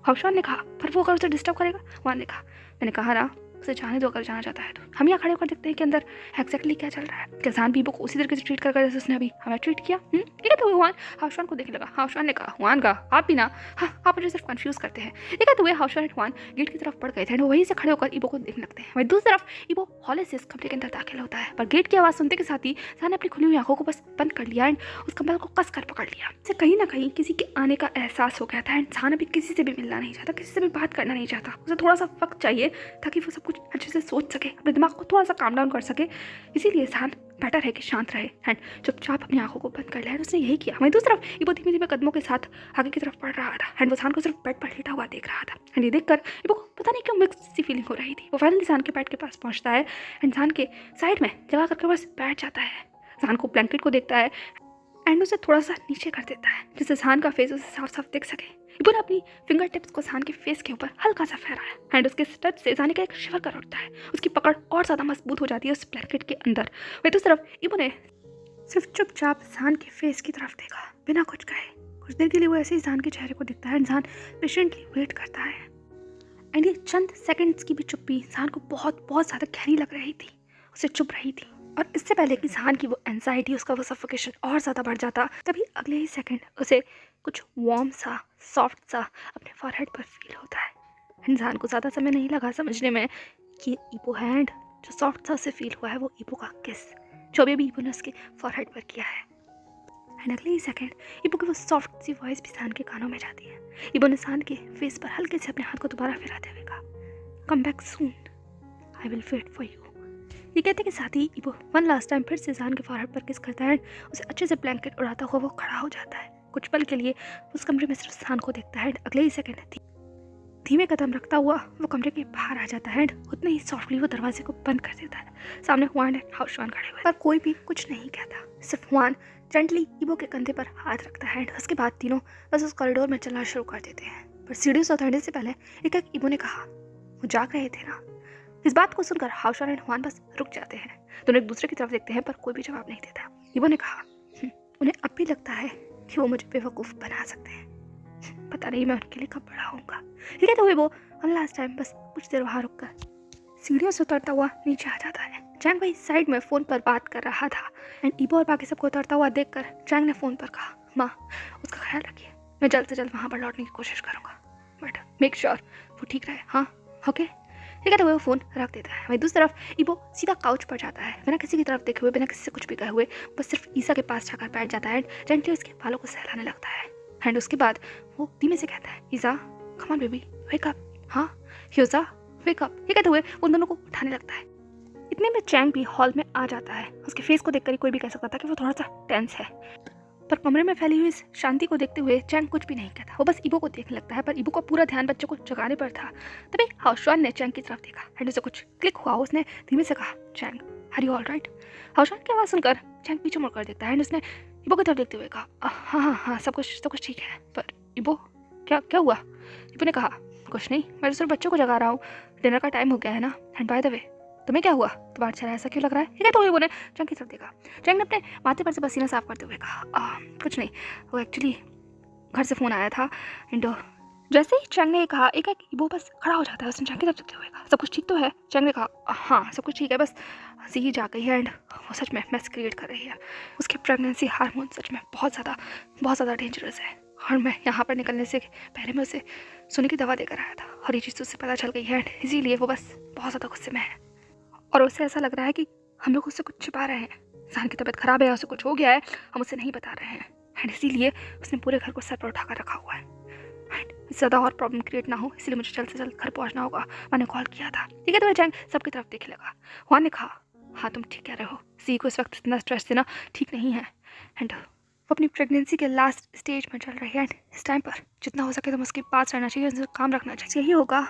हाउशवान ने कहा, पर वो अगर उसे डिस्टर्ब करेगा? हुआन ने कहा, मैंने कहा ना, उसे जाने दो अगर जाना चाहता है तो। हम यहाँ खड़े होकर देखते हैं कि अंदर एग्जैक्टली क्या चल रहा है। क्या सान ईपो को उसी तरीके से ट्रीट कर जैसे उसने अभी हमें ट्रीट किया? ठीक है, तो हुआन हाउशवान को देखने लगा। हाउशवान ने कहा, हुआन का आप भी ना, हाँ आप मुझे सिर्फ कंफ्यूज करते हैं। ठीक है, तो वे हाउशवान एंड हुआन गेट की तरफ बढ़ गए थे, वहीं से खड़े होकर ईपो को देखने लगते हैं। वहीं दूसरी तरफ ईपो हॉले से इस कमरे के अंदर दाखिल होता है, पर गेट की आवाज़ सुनते के साथ ही सान ने अपनी खुली हुई आंखों को बस बंद कर लिया एंड उस कमल को कस कर पकड़ लिया। इसे कहीं ना कहीं किसी के आने का एहसास हो गया था एंड सान अभी किसी से भी मिलना नहीं चाहता, किसी से भी बात करना नहीं चाहता। उसे थोड़ा सा वक्त चाहिए ताकि वो सब कुछ अच्छे से सोच सके, अपने दिमाग को थोड़ा सा काम डाउन कर सके। इसीलिए सान बेटर है कि शांत रहे एंड चुपचाप अपनी आंखों को बंद कर लिया। उसने यही किया। वहीं दूसरी तरफ ईपो धीमे धीमे कदमों के साथ आगे की तरफ बढ़ रहा था एंड वो सान को सिर्फ बेड पर लेटा हुआ देख रहा था। एंड ये देखकर ईपो को पता नहीं क्यों मिक्स सी फीलिंग हो रही थी। वो फाइनली सान के बेड के पास पहुंचता है एंड सान के साइड में जगह करके बस बैठ जाता है। सान को ब्लैंकेट को देखता है एंड उसे थोड़ा सा नीचे कर देता है जिससे सान का फेस उसे साफ साफ दिख सके। ईपो ने अपनी फिंगर टिप्स को सान के फेस के ऊपर हल्का सा फहराया एंड उसके टच से सान का एक शिवर कर उठता है। उसकी पकड़ और ज़्यादा मजबूत हो जाती है उस ब्लैंकेट के अंदर। वहीं दूसरी तरफ ईपो ने सिर्फ चुपचाप सान के फेस की तरफ देखा, बिना कुछ कहे। कुछ देर के लिए वो ऐसे ही सान के चेहरे को देखता है, सान पेशेंटली वेट करता है। एंड ये चंद सेकंड्स की भी चुप्पी सान को बहुत बहुत ज़्यादा गहरी लग रही थी। उसे चुप रही थी और इससे पहले कि सान की वो एंजाइटी, उसका वो सफोकेशन और ज़्यादा बढ़ जाता, तभी अगले ही सेकंड उसे कुछ वार्म सा, सॉफ्ट सा अपने फॉरहेड पर फील होता है। इंसान को ज़्यादा समय नहीं लगा समझने में कि ईपो हैंड जो सॉफ्ट सा उसे फील हुआ है वो ईपो का किस, जो अभी ईपो ने उसके फॉरहेड पर किया है। एंड अगले ही सेकंड ईपो की वो सॉफ्ट सी वॉइस भी सान के कानों में जाती है। ईपो ने सान के फेस पर हल्के से अपने हाथ को दोबारा फिराते हुए कहा, come back soon, I will wait for you. ये कहते के साथ ही ईपो वन लास्ट टाइम फिर से सान के फॉरहेड पर किस करता है, उसे अच्छे से ब्लैंकेट उड़ाता हुआ वो खड़ा हो जाता है। कुछ पल के लिए उस कमरे में सिर्फ सान को देखता है। अगले ही सेकंड धीमे कदम रखता हुआ वो कमरे के बाहर आ जाता है। उतने ही सॉफ्टली वो दरवाजे को बंद कर देता है। सामने हुआन एंड हाउशवान खड़े हुए, पर कोई भी कुछ नहीं कहता। सिर्फ हुआन जेंटली ईपो के कंधे पर हाथ रखता है। उसके बाद तीनों बस उस कॉरिडोर में चलना शुरू कर देते हैं। पर सीढ़ियों से उतरने से पहले एक ईपो ने कहा, वो जाग रहे थे ना। इस बात को सुनकर हाउशवान एंड हुआन बस रुक जाते हैं। दोनों एक दूसरे की तरफ देखते हैं पर कोई भी जवाब नहीं देता। ईपो ने कहा, उन्हें अब भी लगता है कि वो मुझे बेवकूफ़ बना सकते हैं। पता नहीं मैं उनके लिए कब बड़ा होऊंगा। ठीक है, तो वो वन लास्ट टाइम बस कुछ देर वहाँ रुक कर सीढ़ियों से उतरता हुआ नीचे आ जाता है। चैंग भाई साइड में फ़ोन पर बात कर रहा था एंड ईबो और बाकी सबको उतरता हुआ देखकर चैंग ने फ़ोन पर कहा, माँ उसका ख्याल रखिए, मैं जल्द से जल्द वहाँ पर लौटने की कोशिश करूँगा, बट मेक श्योर वो ठीक रहे। हाँ ओके ठीक है, तो वो फ़ोन रख देता है। वहीं दूसरी तरफ ईबो सीधा काउच पर जाता है, बिना किसी की तरफ देखे हुए, बिना किसी से कुछ भी कहे हुए, बस सिर्फ ईसा के पास जाकर बैठ जाता है एंड जेंटली उसके बालों को सहलाने लगता है। एंड उसके बाद वो धीमे से कहता है, Isa come on baby wake up, हाँ ह्यूजा वेक अप। ये कहते हुए उन दोनों को उठाने लगता है। इतने में चैंग भी हॉल में आ जाता है। उसके फेस को देखकर ही कोई भी कह सकता था कि वो थोड़ा सा टेंस है, पर कमरे में फैली हुई इस शांति को देखते हुए चैंग कुछ भी नहीं कहता। वो बस ईबो को देखने लगता है, पर ईबो का पूरा ध्यान बच्चों को जगाने पर था। तभी हाउशवान ने चैंग की तरफ देखा एंड उसे कुछ क्लिक हुआ। उसने धीमे से कहा, Chang are you all right. हाउशवान की आवाज़ सुनकर चैंग पीछे मुड़कर देखता है एंड उसने ईबो की तरफ देखते हुए कहा, हाँ हाँ हाँ सब कुछ ठीक है। पर ईबो क्या क्या हुआ? ईबो ने कहा, कुछ नहीं, मैं तो सिर्फ बच्चों को जगा रहा हूँ, डिनर का टाइम हो गया है ना। एंड बाय द वे तुम्हें क्या हुआ? तुम्हारा चेहरा ऐसा क्यों लग रहा है? ठीक है, तो वो ने चैंग की तरफ देखा। चैंग ने अपने माथे पर से पसीना साफ करते हुए कहा, कुछ नहीं, वो एक्चुअली घर से फ़ोन आया था। एंड जैसे ही चैंग ने कहा, एक वो बस खड़ा हो जाता है। उसने चैंग की तरफ देखते हुए कहा, सब कुछ ठीक तो है? चैंग ने कहा, हाँ सब कुछ ठीक है, बस हंसी ही जा गई है एंड वो सच में मैस क्रिएट कर रही है। उसके प्रेगनेंसी हार्मोन सच में बहुत ज़्यादा डेंजरस है और मैं यहाँ पर निकलने से पहले मैं उसे सोने की दवा देकर आया था और ये चीज़ तो उससे पता चल गई है एंड इसीलिए वो बस बहुत ज़्यादा गुस्से में है और उसे ऐसा लग रहा है कि हम लोग उससे कुछ छिपा रहे हैं। इंसान की तबीयत खराब है, उसे कुछ हो गया है, हम उसे नहीं बता रहे हैं एंड इसीलिए उसने पूरे घर को सर पर उठाकर रखा हुआ है एंड ज़्यादा और प्रॉब्लम क्रिएट ना हो इसलिए मुझे जल्द से जल्द घर पहुंचना होगा। मैंने कॉल किया था। ठीक है, तो चैंग सबकी तरफ देखने लगा। हुआन ने कहा, हाँ तुम ठीक कह रहे हो, सी को इस वक्त इतना स्ट्रेस देना ठीक नहीं है एंड वो अपनी प्रेगनेंसी के लास्ट स्टेज में चल रही है एंड इस टाइम पर जितना हो सके तुम उसके पास रहना चाहिए, उनसे काम रखना चाहिए। यही होगा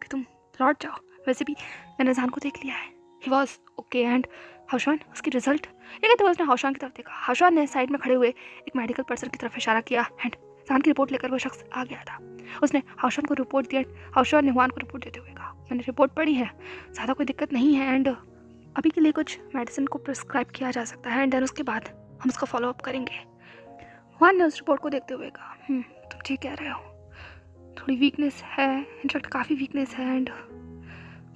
कि तुम लौट जाओ। वैसे भी मैंने जान को देख लिया है, ही वॉज ओके एंड हाउशवान उसकी रिजल्ट। ठीक है, तो उसने हाउशवान की तरफ देखा। हाउशवान ने साइड में खड़े हुए एक मेडिकल पर्सन की तरफ इशारा किया एंड जान की रिपोर्ट लेकर वो शख्स आ गया था। उसने हाउशवान को रिपोर्ट दिया। हाउशवान ने हुआन को रिपोर्ट देते हुए कहा, मैंने रिपोर्ट पढ़ी है, ज़्यादा कोई दिक्कत नहीं है एंड अभी के लिए कुछ मेडिसिन को प्रिस्क्राइब किया जा सकता है एंड देन उसके बाद हम उसका फॉलोअप करेंगे। हुआन ने उस रिपोर्ट को देखते हुए कहा, तुम ठीक कह रहे हो, थोड़ी वीकनेस है, इनफैक्ट काफ़ी वीकनेस है एंड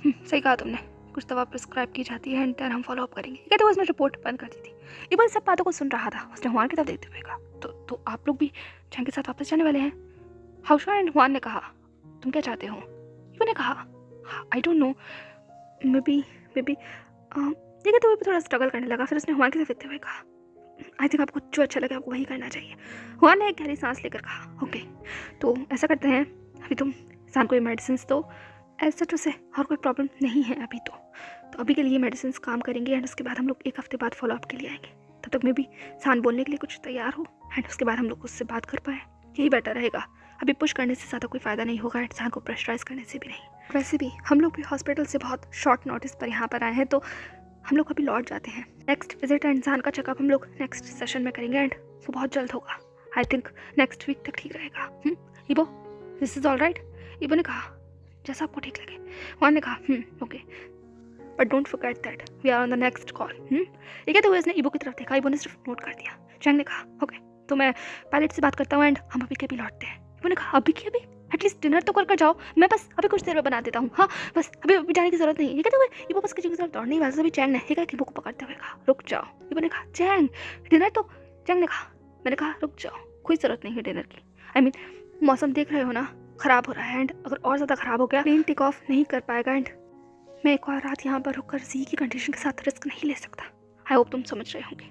सही कहा तुमने, कुछ दवा प्रिस्क्राइब की जाती है एंड देन हम फॉलोअप करेंगे। ठीक है, तो उसने रिपोर्ट बंद कर दी थी। ये बस सब बातों को सुन रहा था। उसने हुआन की तरफ देखते हुए कहा, तो आप लोग भी चैंग के साथ वापस जाने वाले हैं? हाउशवान एंड हुआन ने कहा, तुम क्या चाहते हो? ईवो ने कहा, I don't know, may be ठीक है, तो वो थोड़ा स्ट्रगल करने लगा। फिर उसने हुआन की तरफ देखते हुए कहा, आई थिंक आपको जो अच्छा लगे आपको वही करना चाहिए। हुआन ने एक गहरी सांस लेकर कहा, ओके तो ऐसा करते हैं, अभी तुम इंसान को ये मेडिसिन दो, ऐसा तो से और कोई प्रॉब्लम नहीं है अभी तो अभी के लिए मेडिसिन काम करेंगे एंड उसके बाद हम लोग एक हफ्ते बाद फॉलोअप के लिए आएंगे। तब तक मैं भी इंसान बोलने के लिए कुछ तैयार हो एंड उसके बाद हम लोग उससे बात कर पाएँ, यही बेटर रहेगा। अभी पुश करने से ज़्यादा कोई फ़ायदा नहीं होगा, इंसान को प्रेशराइज करने से भी नहीं। वैसे भी हम लोग भी हॉस्पिटल से बहुत शॉर्ट नोटिस पर यहाँ पर आए हैं, तो हम लोग अभी लौट जाते हैं। नेक्स्ट विजिट इंसान का चेकअप हम लोग नेक्स्ट सेशन में करेंगे एंड वो बहुत जल्द होगा। आई थिंक नेक्स्ट वीक तक ठीक रहेगा। Ibo this is all right? Ibo ने कहा, जैसा आपको ठीक लगे। वन ने कहा, okay but don't forget that we are on the next call. ठीक है, तो उसने ईबो की तरफ देखा। ईबो ने सिर्फ नोट कर दिया। चैंग ने कहा, ओके तो मैं पायलट से बात करता हूँ एंड हम अभी के अभी लौटते हैं। ईबो ने कहा, अभी के अभी? एटलीस्ट डिनर तो कर जाओ, मैं बस अभी कुछ देर में बना देता हूँ। हाँ बस अभी जाने की जरूरत नहीं है। ये कहते हुए ईबो बस किचन की तरफ दौड़ने वाला। अभी चैंग ने ईबो को पकड़ते हुए कहा, रुक जाओ। ईबो ने कहा, चैंग डिनर तो। चैंग ने कहा, मैंने कहा रुक जाओ, कोई ज़रूरत नहीं है डिनर की। आई मीन मौसम देख रहे हो ना, ख़राब हो रहा है एंड अगर और ज़्यादा ख़राब हो गया प्लेन टेक ऑफ नहीं कर पाएगा एंड मैं एक और रात यहाँ पर रुककर ज़ी की कंडीशन के साथ रिस्क नहीं ले सकता। आई होप तुम समझ रहे होंगे।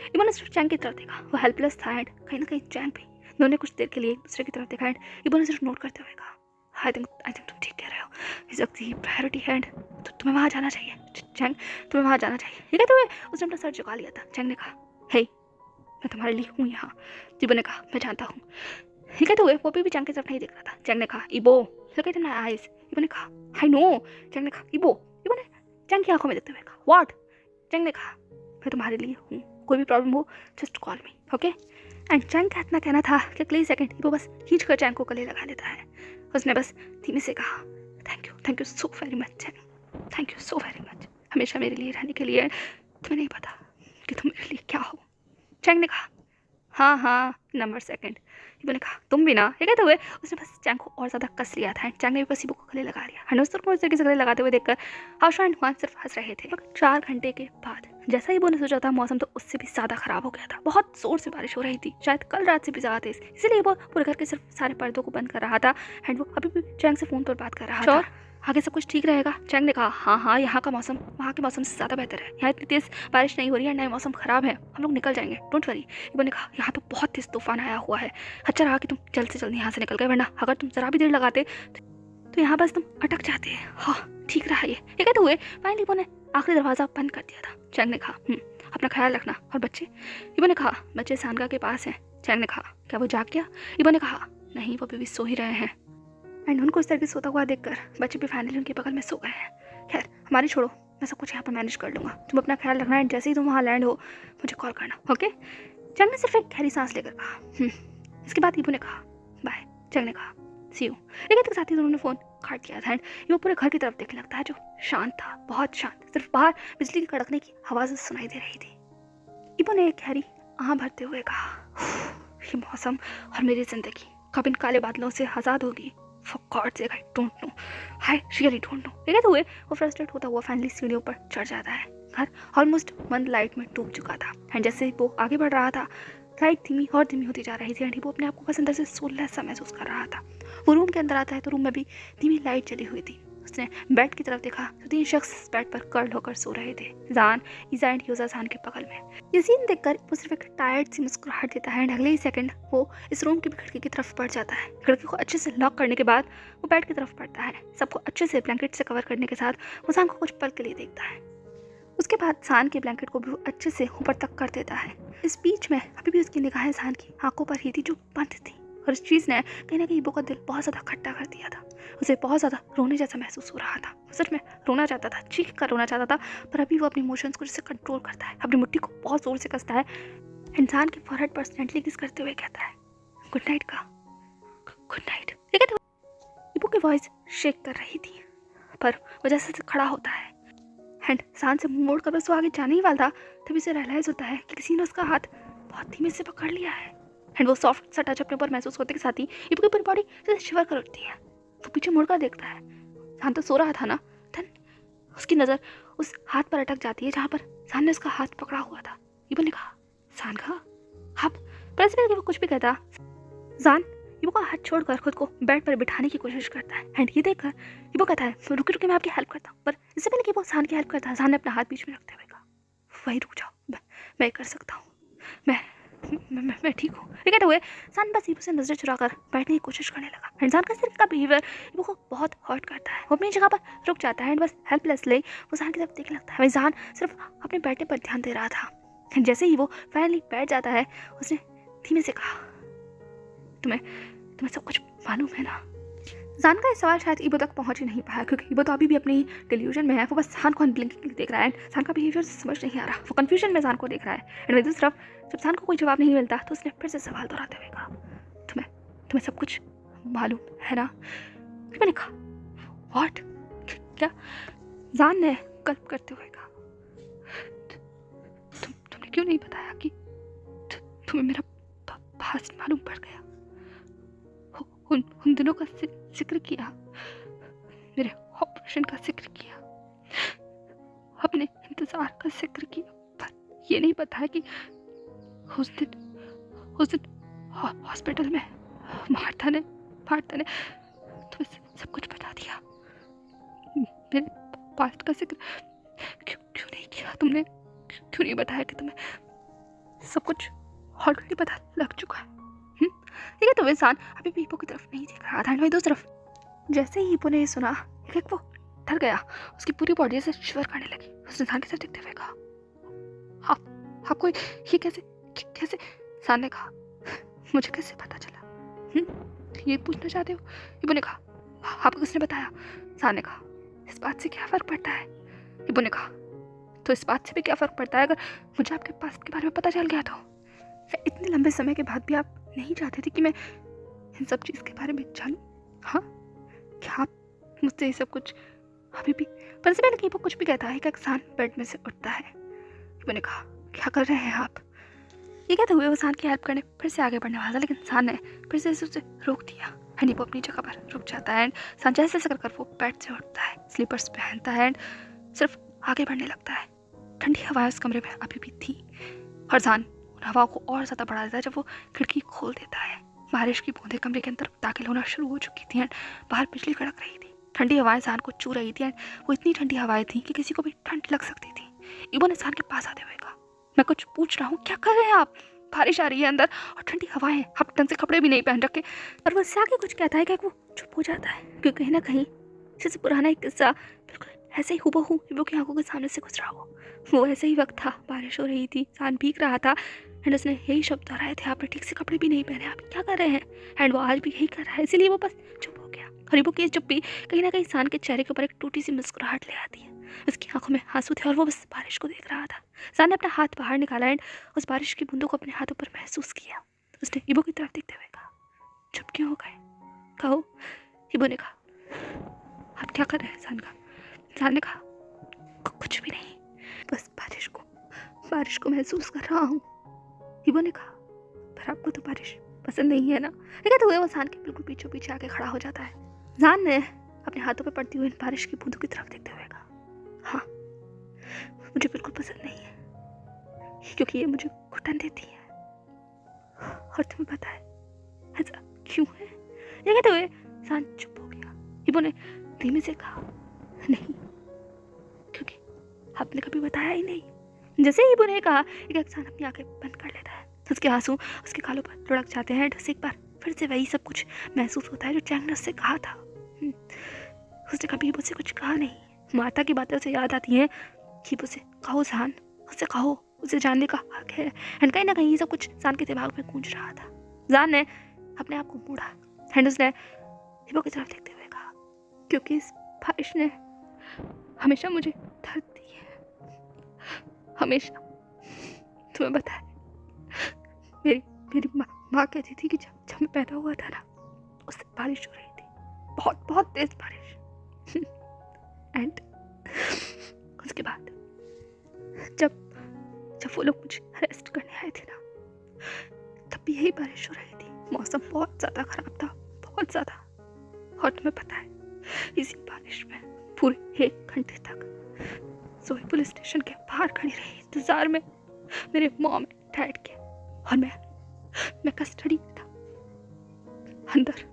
ईबो ने सिर्फ चैंग की तरफ देखा। वो हेल्पलेस था एंड कहीं ना कहीं चैंग भी। दोनों ने कुछ देर के लिए एक दूसरे की तरफ देखा एंड ईबो ने सिर्फ नोट करते हुए कहा, आई थिंक तुम ठीक कह रहे हो, इस वक्त ही प्रायोरिटी है एंड तो तुम्हें वहाँ जाना चाहिए। चैंग तुम्हें वहाँ जाना चाहिए। ये कहते हुए उसने अपना सर झुका लिया था। चैंग ने कहा, हे मैं तुम्हारे लिए हूँ यहाँ। ईबो ने कहा, मैं जानता हूँ। ये कहते हुए वो भी चैंग की तरफ नहीं देख रहा था। चैंग ने कहा, ईबो लुक एट माय आईज। ईबो ने कहा, आई नो। चैंग ने कहा, ईबो ने चैंग की आंखों में देखते हुए कहा, व्हाट? चैंग ने कहा, मैं तुम्हारे लिए हूँ, कोई भी प्रॉब्लम हो just call me, okay. And Chang का इतना कहना था कि अगले सेकंड ईबो बस खींच कर चैंग को गले लगा लेता है। उसने बस धीमे से कहा, thank you so very much Chang, thank you so very much, हमेशा मेरे लिए रहने के लिए। तुम्हें नहीं पता कि तुम मेरे लिए क्या हो। चैंग ने कहा, हाँ हाँ नंबर सेकंड। इबो ने कहा तुम भी ना। ये कहते हुए उसने बस चैंग को और ज़्यादा कस लिया था एंड चैंग ने भी बस इबो को गले लगा लिया। हनोस्तर को इस तरीके से गले लगाते हुए देखकर हाशा एंड हुआन सिर्फ हंस रहे थे। मगर 4 घंटे के बाद जैसा इबो ने सोचा था मौसम तो उससे भी ज़्यादा खराब हो गया था। बहुत जोर से बारिश हो रही थी, शायद कल रात से भी ज़्यादा तेज। इसीलिए इबो पूरे घर के सिर्फ सारे पर्दों को बंद कर रहा था एंड वो अभी भी चैंग से फ़ोन पर बात कर रहा था। आगे सब कुछ ठीक रहेगा? चैंग ने कहा हाँ हाँ, यहाँ का मौसम वहाँ के मौसम से ज़्यादा बेहतर है। यहाँ इतनी तेज़ बारिश नहीं हो रही है, ना मौसम ख़राब है, हम लोग निकल जाएंगे, डोंट वरी। इबो ने कहा यहाँ तो बहुत तेज़ तूफान आया हुआ है, अच्छा रहा कि तुम जल्द से जल्द यहाँ से निकल गए, वरना अगर तुम ज़रा भी देर लगाते तो यहाँ बस तुम अटक जाते। हाँ ठीक रहा ये कहते हुए फाइनली इबो ने आखिरी दरवाज़ा बंद कर दिया था। चैंग ने कहा अपना ख्याल रखना। और बच्चे? इबो ने कहा बच्चे सानगा के पास हैं। चैंग ने कहा क्या वो जाग गया? इबो ने कहा नहीं, वो अभी भी सो ही रहे हैं। एंड उनको इस तरह से सोता हुआ देखकर बच्चे भी फाइनली उनके बगल में सो गए हैं। खैर हमारी छोड़ो, मैं सब कुछ यहाँ पर मैनेज कर लूँगा, तुम अपना ख्याल रखना एंड जैसे ही तुम वहाँ लैंड हो मुझे कॉल करना, ओके? चैंग ने सिर्फ एक गहरी सांस लेकर कहा। इसके बाद इबो ने कहा बाय। चैंग ने कहा सी यू। लेकिन तक साथ ही दोनों ने फ़ोन काट दिया था एंड इबो पूरे घर की तरफ देखने लगता है जो शांत था, बहुत शांत। सिर्फ बाहर बिजली की कड़कने की आवाज़ सुनाई दे रही थी। इबो ने एक गहरी आह भरते हुए कहा ये मौसम और मेरी ज़िंदगी कब इन काले बादलों से आज़ाद होगी? For God's sake, I don't know. I really don't know. ये कहते हुए वो फ्रस्ट्रेट होता हुआ फाइनली सीढ़ियों पर चढ़ जाता है। घर ऑलमोस्ट मंद लाइट में डूब चुका था एंड जैसे ही वो आगे बढ़ रहा था लाइट धीमी और धीमी होती जा रही थी एंड वो अपने आप को बस अंदर से सोलह सा महसूस कर रहा था। वो रूम के अंदर आता है तो रूम में भी धीमी लाइट जली हुई थी। उसने बेड की तरफ देखा तो 3 शख्स बेड पर कर्ल होकर सो रहे थे, जान, ईजा एंड यूजा जान के बगल में। ये सीन देखकर वो सिर्फ एक टायर्ड सी मुस्कुराहट देता है एंड अगले ही सेकंड वो इस रूम की खिड़की की तरफ बढ़ जाता है। खिड़की को अच्छे से लॉक करने के बाद वो बेड की तरफ बढ़ता है। सबको अच्छे से ब्लैंकेट से कवर करने के साथ वो जान को कुछ पल के लिए देखता है। उसके बाद जान के ब्लैंकेट को भी वो अच्छे से ऊपर तक कर देता है। इस बीच में अभी भी उसकी निगाहें जान की आंखों पर ही थी जो बंद थी और इस चीज़ ने कहीं ना कहीं इबो का दिल बहुत ज़्यादा खट्टा कर दिया था। उसे बहुत ज़्यादा रोने जैसा महसूस हो रहा था। सच में रोना चाहता था, चीख कर रोना चाहता था, पर अभी वो अपने इमोशंस को जैसे कंट्रोल करता है, अपनी मुट्ठी को बहुत ज़ोर से कसता है। इंसान के फॉरहेड पर जेंटली किस करते हुए कहता है गुड नाइट का, गुड नाइट। ये कहते हुए इबो की वॉइस शेक कर रही थी, पर वो जैसे से खड़ा होता है एंड सांस से मुंह मोड़कर बस वो आगे जाने ही वाला था तभी उसे रियलाइज़ होता है कि किसी ने उसका हाथ बहुत धीमे से पकड़ लिया है एंड वो सॉफ्ट सा टच अपने ऊपर महसूस होते के साथ ही इबो की पूरी बॉडी जैसे शिवर कर उठती है। वो पीछे मुड़कर देखता है, जान तो सो रहा था ना। देन उसकी नज़र उस हाथ पर अटक जाती है जहाँ पर जान ने उसका हाथ पकड़ा हुआ था। इबो ने कहा जान का आप प्रेसिडेंट वो कुछ भी कहता। जान इबो का हाथ छोड़कर खुद को बेड पर बिठाने की कोशिश करता है एंड ये देखकर इबो कहता है रुके रुके मैं आपकी हेल्प करता हूँ। पर इससे पहले कि वो जान की हेल्प करता है, जान ने अपना हाथ बीच में रखते हुए कहा वही रुक जाओ, मैं कर सकता हूँ, मैं ठीक हूँ। ये कहते हुए जान बस इबो से नजर चुराकर बैठने की कोशिश करने लगा। इंसान का सिर्फ का बिहेवियर इबो को बहुत हर्ट करता है। वो अपनी जगह पर रुक जाता है एंड बस हेल्पलेसली वो जान की तरफ देखने लगता है। वही जान सिर्फ अपने बैठने पर ध्यान दे रहा था। जैसे ही वो फाइनली बैठ जाता है उसने धीमे से कहा तुम्हें सब कुछ मालूम है ना? जान का ये सवाल शायद इबो तक पहुंच ही नहीं पाया क्योंकि इबो तो अभी भी अपनी डिल्यूजन में है। वो बस जान को अनब्लिंकिंगली देख रहा है एंड जान का बिहेवियर समझ नहीं आ रहा। वो कंफ्यूजन में जान को देख रहा है एंड दूसरी तरफ जब जान को कोई जवाब नहीं मिलता तो उसने फिर से सवाल दोहराते हुए कहा तुम्हें सब कुछ मालूम है ना? मैंने कहा व्हाट, क्या? जान ने गल्प करते हुए कहा तुमने क्यों नहीं बताया कि तुम्हें मेरा पास्ट मालूम पड़ गया? उन दिनों का जिक्र किया, मेरे ऑपरेशन का जिक्र किया, अपने इंतजार का जिक्र किया, पर ये नहीं बताया कि उस दिन हॉस्पिटल में मार्था ने तुम्हें सब कुछ बता दिया। मेरे पास्ट का जिक्र क्यों नहीं किया तुमने? क्यों नहीं बताया कि तुम्हें सब कुछ ऑलरेडी पता लग चुका है? ठीक है तो इंसान अभी भी इबो की तरफ नहीं देख रहा था। वही दूसरी तरफ जैसे ही इबो ने ये सुना एक वो डर गया, उसकी पूरी बॉडी से शिवर करने लगी। उसने इंसान की तरफ देखते हुए कहा आपको ये कैसे? इंसान ने कहा मुझे कैसे पता चला? ये पूछना चाहते हो? इबो ने कहा आपको किसने बताया? इंसान ने कहा इस बात से क्या फ़र्क पड़ता है? इबो ने कहा तो इस बात से भी क्या फ़र्क पड़ता है अगर मुझे आपके पास के बारे में पता चल गया तो? इतने लंबे समय के बाद भी आप नहीं चाहते थे कि मैं इन सब चीज़ के बारे में जानूं? हाँ, क्या आप मुझसे ये सब कुछ अभी भी? पर इससे पहले कि वो कुछ भी कहता है कि इंसान बेड में से उठता है। मैंने कहा क्या कर रहे हैं आप? ये कहते हुए वो सान की हेल्प करने फिर से आगे बढ़ने वाला था, लेकिन सान ने फिर से उसे रोक दिया एंड वो अपनी जगह पर रुक जाता है एंड सान जैसे जैसे कर वो बेड से उठता है, स्लीपर्स पहनता है एंड सिर्फ आगे बढ़ने लगता है। ठंडी हवाएं उस कमरे में अभी भी थी और सान उन हवाओं को और ज़्यादा बढ़ा देता है जब वो खिड़की खोल देता है। बारिश की बूंदें कमरे के अंदर दाखिल होना शुरू हो चुकी थी एंड बाहर बिजली कड़क रही थी। ठंडी हवाएं सान को छू रही थी एंड वो इतनी ठंडी हवाएं थी कि किसी को भी ठंड लग सकती थी। इबो ने सान के पास आते हुए कहा, मैं कुछ पूछ रहा हूँ, क्या कर रहे हैं आप? बारिश आ रही है अंदर और ठंडी हवाएं, आप ढंग से कपड़े भी नहीं पहन रखे। और वो उससे आगे कुछ कहता है कि वो चुप हो जाता है क्योंकि कहीं ना कहीं जैसे पुराना एक किस्सा बिल्कुल ऐसे ही हूबहू इबो की आंखों के सामने से गुजरा हो। वो ऐसे ही वक्त था, बारिश हो रही थी, सान भीग रहा था एंड उसने यही शब्द दोहराए थे, आपने ठीक से कपड़े भी नहीं पहने, आप क्या कर रहे हैं? एंड वो आज भी यही कर रहा है, इसीलिए वो बस चुप हो गया। और इबो की चुप्पी कहीं ना कहीं सान के चेहरे के ऊपर एक टूटी सी मुस्कुराहट ले आती है। उसकी आंखों में आंसू थे और वो बस बारिश को देख रहा था। सान ने अपना हाथ बाहर निकाला एंड उस बारिश की बूंदों को अपने हाथों पर महसूस किया। उसने इबो की तरफ देखते हुए कहा, चुप क्यों हो गए? कहो। इबो ने कहा, आप क्या कर रहे हैं? सान ने कहा, कुछ भी नहीं, बस बारिश को महसूस कर रहा हूँ। इबो ने कहा, पर आपको तो बारिश पसंद नहीं है ना? लेकिन तो वो सान के बिल्कुल पीछे पीछे आके खड़ा हो जाता है। सान ने अपने हाथों पर पड़ती हुई बारिश की बूंदों की तरफ देखते हुए कहा, हाँ, मुझे बिल्कुल पसंद नहीं है क्योंकि ये मुझे घुटन देती है। और तुम्हें पता है ऐसा क्यों है? ये कहते हुए सान चुप हो गया। इबो ने धीमे से कहा, नहीं, क्योंकि आपने कभी बताया ही नहीं। जैसे ही इबो ने कहा, एक सान अपनी आंखें बंद कर लेता है। उसके आंसू उसके गालों पर लुढ़क जाते हैं। उसे एक बार फिर से वही सब कुछ महसूस होता है जो चैंग ने उससे कहा था। उसने कभी मुझसे कुछ कहा नहीं। माता की बातें उसे याद आती हैं कि उसे कहो सान, उससे कहो, उसे जानने का हक है। एंड कहीं ना कहीं ये सब कुछ सान के दिमाग में गूंज रहा था। जान ने अपने आप को मोड़ा एंड उसने इबो की तरफ देखते हुए कहा, क्योंकि इस बारिश ने हमेशा मुझे दर्द दी है, हमेशा। तुम्हें पता है, मेरी माँ कहती थी कि जब मैं पैदा हुआ था ना, उससे बारिश हो रही थी, बहुत बहुत तेज बारिश। एंड उसके बाद जब वो लोग मुझे अरेस्ट करने आए थे ना, तब भी यही बारिश हो रही थी। मौसम बहुत ज़्यादा खराब था, बहुत ज़्यादा। और तुम्हें पता है, इसी बारिश में पूरे 1 घंटे तक सोई पुलिस स्टेशन के बाहर खड़ी रही इंतजार में मेरे मॉम डैड के। और मैं कस्टडी में था अंदर,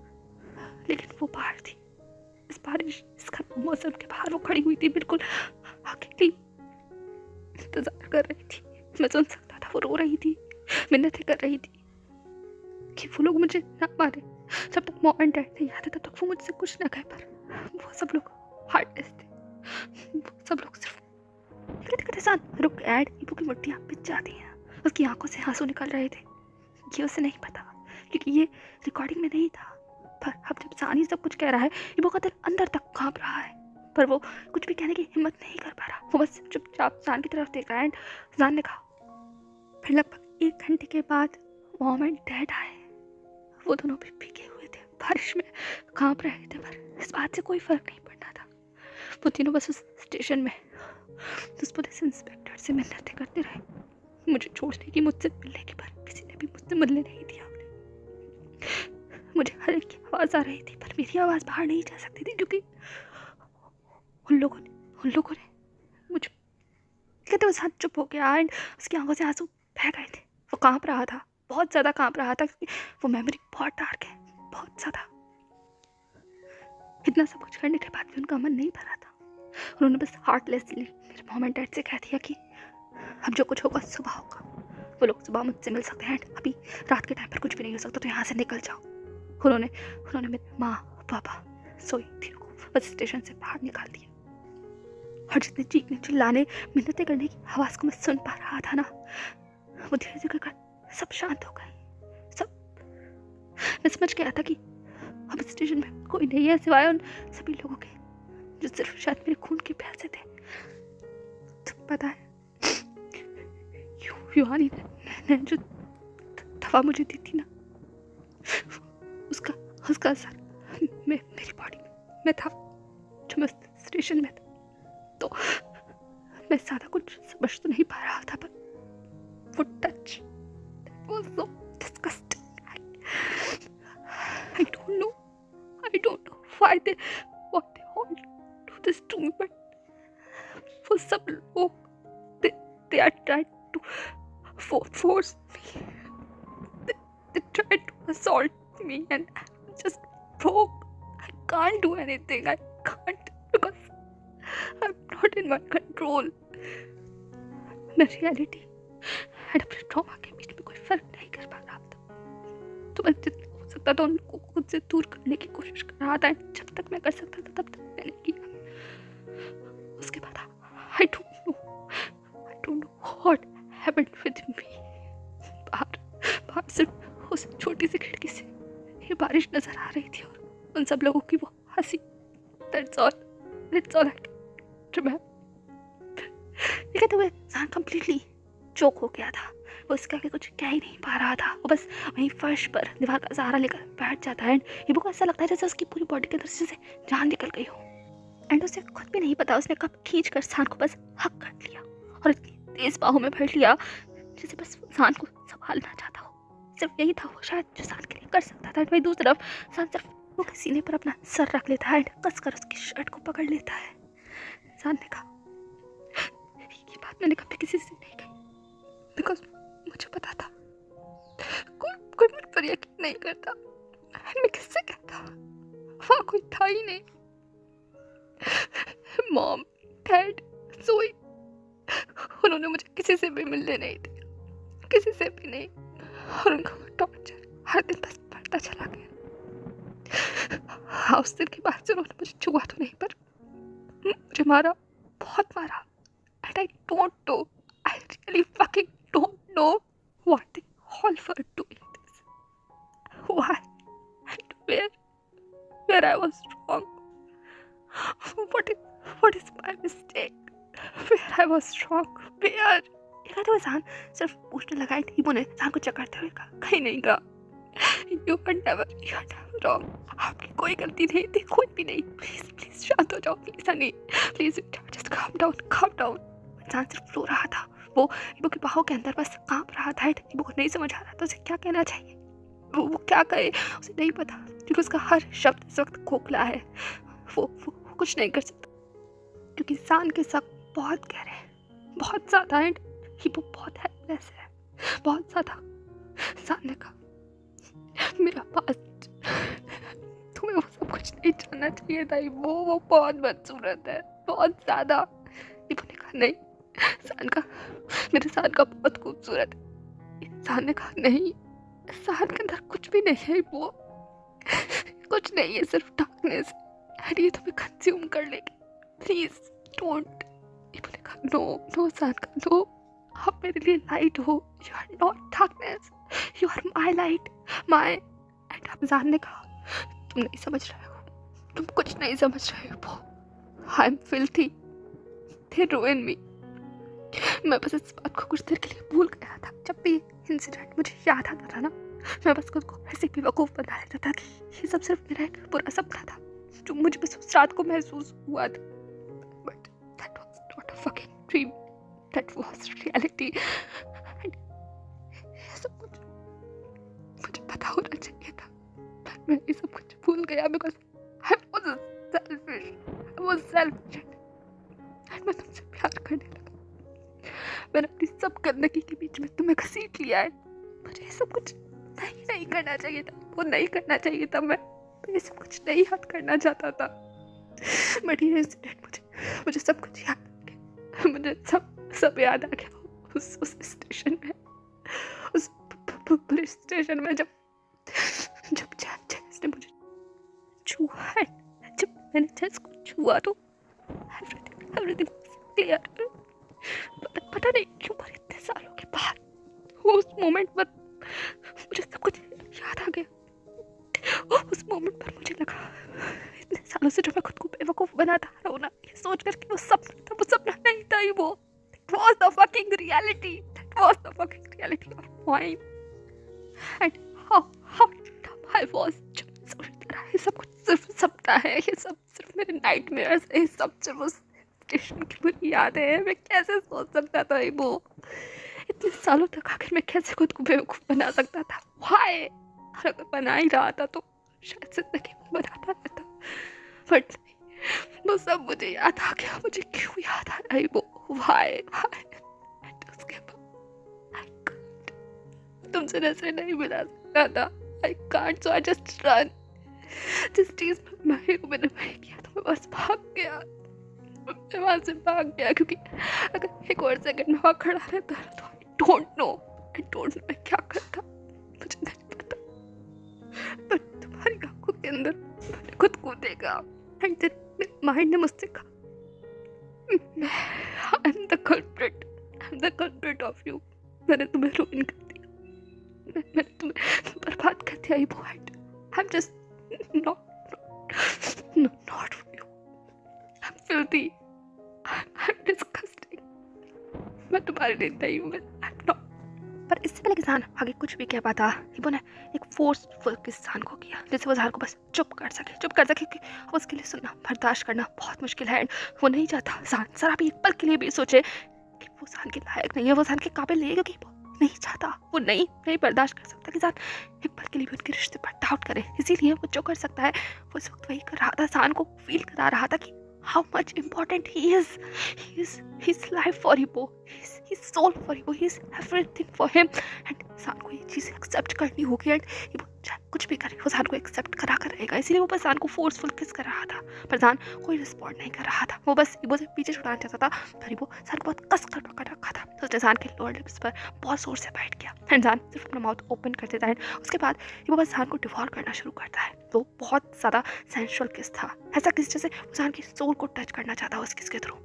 लेकिन वो बाहर थी। इस बारिश, इस खराब मौसम के बाहर वो खड़ी हुई थी, बिल्कुल अकेली इंतजार कर रही थी। मैं सुन सकता था, वो रो रही थी, मिन्नतें कर रही थी कि वो लोग मुझे ना मारे। जब तक मॉम एंड डैड नहीं आते तब तक वो मुझसे कुछ ना कहे, पर वो सब लोग हार्टलेस थे। वो सब लोग सिर्फ कहते सान रुक ऐड इबो की मुट्ठियाँ पिच जाती हैं। उसकी आंखों से आंसू निकल रहे थे। ये उसे नहीं पता क्योंकि ये रिकॉर्डिंग में नहीं था, पर अब जब सान ही सब कुछ कह रहा है, इबो का दिल अंदर तक कांप रहा है, पर वो कुछ भी कहने की हिम्मत नहीं कर पा रहा। वो बस चुपचाप सान की तरफ देख रहा है। सान ने कहा, फिर लगभग 1 घंटे के बाद मॉम एंड डैड आए। वो दोनों भी भीगे हुए थे, बारिश में कांप रहे थे, पर इस बात से कोई फर्क नहीं पड़ता था। वो तीनों बस उस स्टेशन में उस पुलिस इंस्पेक्टर से मिन्नतें करते रहे, मुझे छोड़ने की, मुझसे मिलने की, पर किसी ने भी मुझसे मिलने नहीं दिया। मुझे हर एक की आवाज़ आ रही थी, पर मेरी आवाज़ बाहर नहीं जा सकती थी क्योंकि उन लोगों ने मुझे कहते हुए हाथ चुप हो गया एंड उसकी आंखों से आंसू बह गए थे। वो कांप रहा था, बहुत ज़्यादा कांप रहा था क्योंकि वो मेमोरी बहुत डार्क है, बहुत ज़्यादा। इतना सब कुछ करने के बाद भी उनका मन नहीं भरा था। उन्होंने बस हार्टलेसली मेरे मॉम एंड डैड से कह दिया कि अब जो कुछ होगा सुबह होगा। वो लोग सुबह मुझसे मिल सकते हैं, अभी रात के टाइम पर कुछ भी नहीं हो सकता, तो यहाँ से निकल जाओ। उन्होंने मेरे माँ पापा सोई थी को बस स्टेशन से बाहर निकाल दिया। और जितने चीखने चिल्लाने मिन्नतें करने की आवाज़ को मैं सुन पा रहा था ना, वो धीरे धीरे कर सब शांत हो गए। सब मैं समझ गया था कि अब स्टेशन में कोई नहीं है सिवाय उन सभी लोगों के जो सिर्फ शायद मेरे खून के प्यासे थे। तो पता है, युवानी ने जो दवा मुझे दी थी ना, उसका असर मेरी बॉडी में था। जब मैं स्टेशन में था तो मैं ज़्यादा कुछ समझ तो नहीं पा रहा था, पर वो touch was so disgusting. I don't know. I don't know why they all do this to me, but for some लोग they are trying to force me. They try to assault me, and I'm just broke. I can't do anything. I can't because I'm not in my control. The reality and अपने trauma के बीच में कोई फर्क नहीं कर पा रहा था, तो मैं जितना हो सकता था उन लोगों को खुद से दूर करने की कोशिश कर रहा था। जब तक मैं कर सकता था तब तक मैंने किया। उसके बाद I don't know what happened with me. बाहर सिर्फ उस छोटी सी खिड़की से ये बारिश नजर आ रही थी और उन सब लोगों की वो हंसी। That's all I can remember. ये कहते हुए इंसान completely चौक हो गया था। वो उसके आगे कुछ कह ही नहीं पा रहा था। वो बस वहीं फर्श पर दीवार का सहारा लेकर बैठ जाता है। हिबो को ऐसा लगता है जैसे उसकी पूरी बॉडी के अंदर से जान निकल गई हो, एंड उसे खुद भी नहीं पता उसने कब खींच कर सान को बस हक कर लिया और इतनी तेज बाहों में भर लिया जैसे बस सान को संभालना चाहता हो। सिर्फ यही था वो शायद जो सान के लिए कर सकता था। वही दूसरी तरफ सान सिर्फ वो के सीने पर अपना सर रख लेता है एंड कसकर उसकी शर्ट को पकड़ लेता है। सान ने कहा, ये बात मैंने कभी किसी से नहीं कही बिकॉज मुझे पता था कोई मुझ पर यकीन नहीं करता। मैं किससे कहता, वहाँ कोई था ही नहीं। मॉम, डैड, जोई, उन्होंने मुझे किसी से भी मिलने नहीं दिया, किसी से भी नहीं, और उनका टॉर्चर हर दिन बस बढ़ता चला गया। हाँ, उस दिन के बाद से उन्होंने मुझे छुआ तो नहीं पर मुझे मारा, बहुत मारा। And I don't know, I really fucking don't know what they all were doing this. Why and where I was wrong. What is my mistake? Where I was wrong? Where? ये कहते हुए सान सिर्फ पूछने लगा। हिबो ने सान को चकरते हुए कहा, कहीं नहीं कहा। You are never wrong. आपकी कोई गलती नहीं थी, कोई भी नहीं। प्लीज शांत हो जाओ, please Honey, please just calm down. सान सिर्फ रो रहा था। वो हिबो की बाहों के अंदर बस कांप रहा था। हिबो को नहीं समझ आ रहा था उसे क्या कहना चाहिए। वो क्या कहे उसे नहीं पता, क्योंकि उसका हर शब्द इस वक्त खोखला है। वो कुछ नहीं कर सकता क्योंकि सान के शक बहुत गहरे हैं, बहुत ज़्यादा। एंड हिबो बहुत हेल्पलेस है, बहुत ज़्यादा। सान ने कहा, मेरा पास्ट, तुम्हें वो सब कुछ नहीं जानना चाहिए था। वो बहुत बदसूरत है, बहुत ज़्यादा। हिबो ने कहा, नहीं। सान का बहुत खूबसूरत है। सान ने कहा, नहीं, सान के अंदर कुछ भी नहीं है। वो कुछ नहीं है, सिर्फ डार्कनेस, एंड ये तुम्हें कंज्यूम कर लेगी। Please don't. हिबो ने कहा, नो सान का, नो, आप मेरे लिए लाइट हो। You are not darkness, you are my light, my. And अब सान ने कहा, तुम नहीं समझ रहे हो, तुम कुछ नहीं समझ रहे हो। I am filthy, they ruin me. मैं बस इस बात को कुछ देर के लिए भूल गया था। जब भी इंसिडेंट मुझे याद आता था ना, मैं बस खुद को ऐसे बेवकूफ़ बना लेता था कि ये सब सिर्फ मेरा एक बुरा सपना था जो मुझे बस उस रात को महसूस हुआ था। But that was not a fucking dream, that was reality. ये सब कुछ मुझे पता होना चाहिए था, but मैं ये सब कुछ भूल गया बिकॉज आई वाज सेल्फिश। मैं तुमसे प्यार करने लगा। मैंने अपनी सब गंदगी के बीच में तुम्हें घसीट लिया है। मुझे ये सब कुछ नहीं करना चाहिए था, वो नहीं करना चाहिए था। मैं ये सब कुछ नहीं याद करना चाहता था। बट ये इंसिडेंट मुझे सब कुछ याद आ गया। मुझे सब याद आ गया उस स्टेशन में, उस पुलिस स्टेशन में जब जैस ने मुझे छुआ है। जब मैंने जैस को छुआ तो एवरीथिंग क्लियर। पता नहीं क्यों पर इतने सालों के बाद उस मोमेंट पर मुझे सब कुछ याद आ गया। उस मोमेंट पर मुझे लगा इतने सालों से जो मैं खुद को बेवकूफ़ बनाता रहा हूँ ना, ये सोच कर कि वो सपना था, वो सपना नहीं था ही। वो that was the fucking reality, that was the fucking reality of mine. And how dumb I was. जब मैं सोचता रहा ये सब कुछ सिर्फ सपना है, ये सब सिर्फ मेरे नाइटमेयर्स है, ये सब सिर्फ उस स्टेशन की बुरी याद है। मैं कैसे सोच सकता था वो। इतने सालों तक आखिर मैं कैसे खुद को बेवकूफ़ बना सकता था? व्हाई? और अगर बना ही रहा था तो शायद ज़िंदगी में बनाता रहता, बट नहीं, वो सब मुझे याद आ गया। मुझे क्यों याद आ रहा है वो? व्हाई? उसके बाद आई कांट, तुमसे नजर नहीं मिला सकता था। I can't, so I just run. जिस चीज़ में माही को मैंने वही किया तो मैं बस भाग गया। मैं वहाँ से भाग गया क्योंकि अगर एक और सेकंड में वहाँ खड़ा रहता तो आई डोंट नो मैं क्या करता, मुझे नहीं पता। पर तुम्हारी आंखों के अंदर मैंने खुद को देखा एंड देन मेरे माइंड ने मुझसे कहा I am the culprit of you. मैंने तुम्हें रुइन कर दिया, मैंने तुम्हें बर्बाद कर दिया। I am just not for you. I am filthy, I am disgusting. मैं तुम्हारे लिए नहीं हूँ। पर इससे पहले किसान आगे कुछ भी कह पाता, हिबो ने एक फोर्सफुल किसान को किया जैसे वो ज़ान को बस चुप कर सके क्योंकि उसके लिए सुनना बर्दाश्त करना बहुत मुश्किल है। वो नहीं चाहता ज़ान जरा भी एक पल के लिए भी सोचे कि वो ज़ान के लायक नहीं है, वो ज़ान के काबिल नहीं है, क्योंकि वो नहीं चाहता, वो नहीं बर्दाश्त कर सकता कि ज़ान एक पल के लिए भी उनके रिश्ते पर डाउट करे। इसीलिए वो जो कर सकता है वो इस वक्त वही कर रहा था। ज़ान को फील करा रहा था कि how much important he is his life for Ibo, his soul for Ibo, he's everything for him। and ज़ान को ये चीज़ एक्सेप्ट करनी होगी एंड Ibo कुछ भी करे वो ज़ान को एक्सेप्ट करा कर रहेगा। इसीलिए वो बस ज़ान को फोर्सफुल किस कर रहा था, पर ज़ान कोई रिस्पॉन्ड नहीं कर रहा था। वो बस Ibo से पीछे छुड़ाना चाहता था, पर Ibo ज़ान को बहुत कस कर पकड़ रखा था। तो उसने ज़ान के लोअर लिप्स पर बहुत जोर से बैठ गया एंड ज़ान सिर्फ अपना माउथ ओपन कर देता है। उसके बाद Ibo बस ज़ान को डिवोर करना शुरू करता है। तो बहुत ज़्यादा सेंशुअल किस था, ऐसा किस जैसे ज़ान की सोल को टच करना चाहता है उस किस के थ्रू।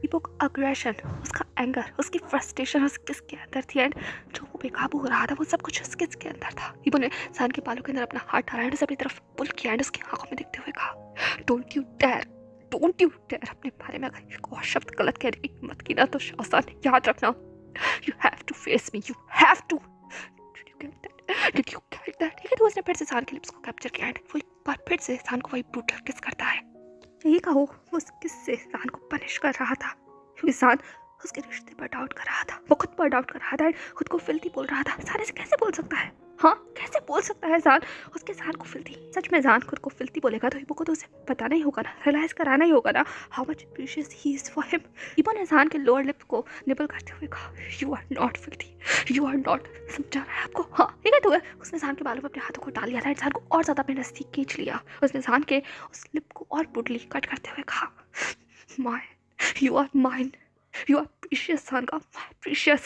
Ibo का अग्रेशन, उसका एंगर, उसकी फ्रस्ट्रेशन उस किस के अंदर थी एंड जो वो बेकाबू हो रहा था वो सब कुछ उस किस के अंदर था। Ibo ने ज़ान के बालों के अंदर अपना हाथ डाला एंड उसे अपनी तरफ पुल किया एंड उसकी आंखों में देखते हुए कहा, डोंट यू डेयर अपने बारे में अगर एक और शब्द गलत कह रही मत की ना तो शासन याद रखना। You have to face me, you have to. Did you get that? ठीक है, तो उसने फिर से ज़ान के लिप्स को कैप्चर किया एंड वो एक बार फिर से ज़ान को वही ब्रूटल किस करता है। ये कहो वो उस किस से ज़ान को पनिश कर रहा था क्योंकि ज़ान उसके रिश्ते पर डाउट कर रहा था, वो खुद पर डाउट कर रहा था, खुद को फिल्थी बोल रहा था। ज़ान ऐसे कैसे बोल सकता है? हाँ, कैसे बोल सकता है ज़ान उसके ज़ान को फिल्थी? सच में ज़ान खुद को फिल्थी बोलेगा तो Ibo को तो उसे बताना ही होगा ना, रियलाइज़ कराना ही होगा ना how much precious he is for him. Ibo ने ज़ान के लोअर लिप को निबल करते हुए कहा, you are not filthy, you are not. समझा रहा है आपको? हाँ, ठीक है। तो उसने ज़ान के बालों पर अपने हाथों को डाल लिया था, ज़ान को और ज़्यादा अपने नज़दीक खींच लिया। उसने ज़ान के उस लिप को और ब्रूटली कट करते हुए कहा, you are mine, you are precious Sanka, precious।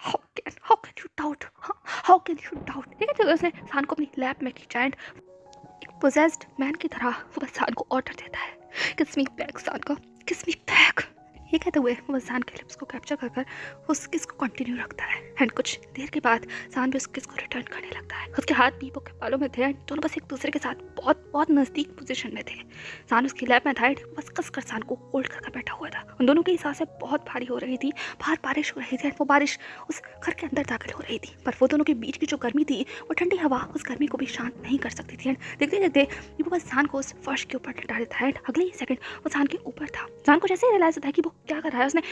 how can you doubt? how can you doubt? ठीक है, तो उसने सान को अपनी लैप में खींचा एंड एक पोजेस्ड मैन की तरह वो बस सान को ऑर्डर देता है, किस मी बैक Sanka, किस मी बैक। ये कहते हुए वो सान के लिप्स को कैप्चर कर उस किस को कंटिन्यू रखता है एंड कुछ देर के बाद सान भी उस किस को रिटर्न करने लगता है। उसके हाथ Ibo के बालों में थे एंड दोनों बस एक दूसरे के साथ बहुत नज़दीक पोजीशन में थे। सान उसकी लैब में था एंड बस कस कर सान को होल्ड करके बैठा हुआ था। उन दोनों की सांसें बहुत भारी हो रही थी, बाहर बारिश हो रही थी एंड वो बारिश उस घर के अंदर दाखिल हो रही थी, पर वो दोनों के बीच की जो गर्मी थी वो ठंडी हवा उस गर्मी को भी शांत नहीं कर सकती थी। एंड देखते देखते Ibo बस सान को उस फर्श के ऊपर लिटा देता है एंड अगले ही सेकंड वो सान के ऊपर था। सान को जैसे ही रियलाइज होता है कि वो क्या कर रहा है, उसने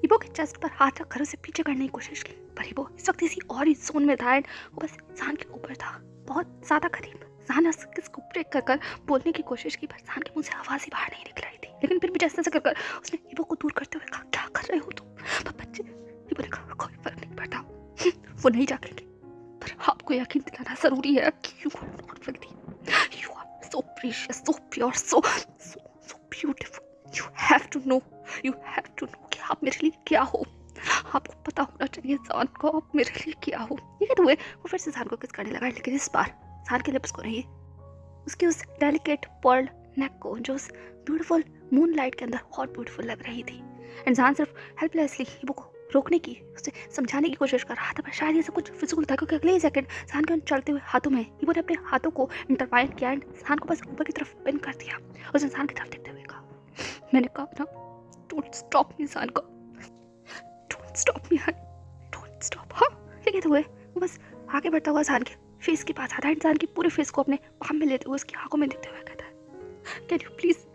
Ibo के चेस्ट पर हाथ रखकर उसे पीछे करने की कोशिश की, पर Ibo इस वक्त इसी और ही जोन में था एंड वो बस सान के ऊपर था, बहुत ज़्यादा करीब। सान ने किसको ब्रेक कर बोलने की कोशिश की, पर सान के मुंह से आवाज़ ही बाहर नहीं निकल रही थी। लेकिन फिर भी जैसे तैसे कर उसने Ibo को दूर करते हुए कहा, क्या कर रहे हो तुम बच्चे? Ibo ने कहा, कोई फर्क नहीं पड़ता, वो नहीं जागेंगे, पर आपको यकीन दिलाना ज़रूरी है कि you are not filthy, you are so precious, so pure, so beautiful. You have to know कि आप मेरे लिए क्या हो। आपको पता होना चाहिए ज़ान को आप मेरे लिए क्या हो। ये कहते हुए वो फिर से ज़ान को किस करने लगा, लेकिन इस बार ज़ान के लिप्स को नहीं, उसकी उस डेलिकेट पर्ल नेक को जो उस ब्यूटीफुल मूनलाइट के अंदर बहुत ब्यूटीफुल लग रही थी। एंड ज़ान सिर्फ हेल्पलेसली Ibo को रोकने की, उसे समझाने की कोशिश कर रहा था, पर शायद ये सब कुछ फिजूल था क्योंकि अगले ही सेकंड ज़ान के उन चलते हुए हाथों में Ibo ने अपने हाथों को इंटरवाइन किया एंड ज़ान को बस ऊपर की तरफ पिन कर दिया। उसने ज़ान की तरफ देखते हुए कहा, मैंने कहा ना, डोंट स्टॉप मी ज़ान को, don't stop me, don't stop. हाँ, ये कहते हुए वो बस आगे बढ़ता हुआ ज़ान के फेस के पास आता है, ज़ान के पूरे फेस को अपने पाम में लेते हुए उसकी आंखों में देखते हुए कहता है, can you please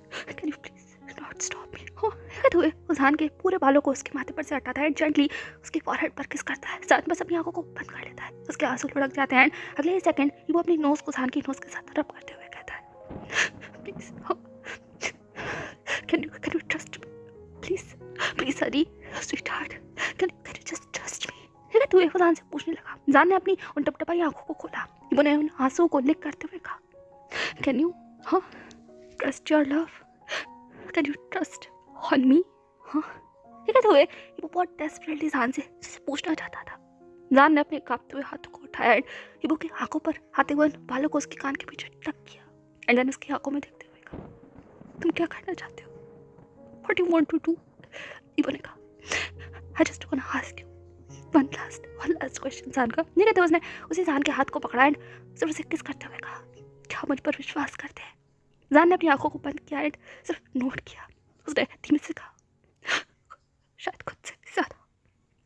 not stop me. हो हिकत हुए उजान के पूरे बालों को उसके माथे पर से हटाता है, जेंटली उसके फॉरहेड पर किस करता है, साथ बस अपनी आंखों को बंद कर लेता है। उसके आंसू लुढ़क जाते हैं। अगले ही सेकंड वो अपनी नोज को उजान की नोज के साथ रब करते हुए कहता है, please can you trust me, please please Harry sweetheart, can you just trust me. हिकत हुए उजान से पूछने लगा। जान ने अपनी उन टपटपाई आंखों को खोला। इबो ने उन आंसुओं को लिक करते हुए कहा, can you trust your love, can you trust on me. हाँ हिकत हुए वो बहुत डेस्परेटली जान से पूछना चाहता था। जान ने अपने कांपते हुए हाथों को उठाया एंड इबो की आंखों पर आते हुए बालों को उसके कान के पीछे टक किया एंड देन उसकी आंखों में देखते हुए कहा, तुम क्या करना चाहते हो, what you want to do. Ibo ने कहा, I just want to ask you one last question. जान का नहीं कहते उसने उसी जान के हाथ को पकड़ा एंड सिर्फ उसे किस करते हुए कहा, क्या मुझ पर विश्वास करते हैं। जान ने अपनी आंखों को बंद किया एंड सिर्फ नोट किया। उसने धीमे से कहा, शायद खुद से भी ज्यादा,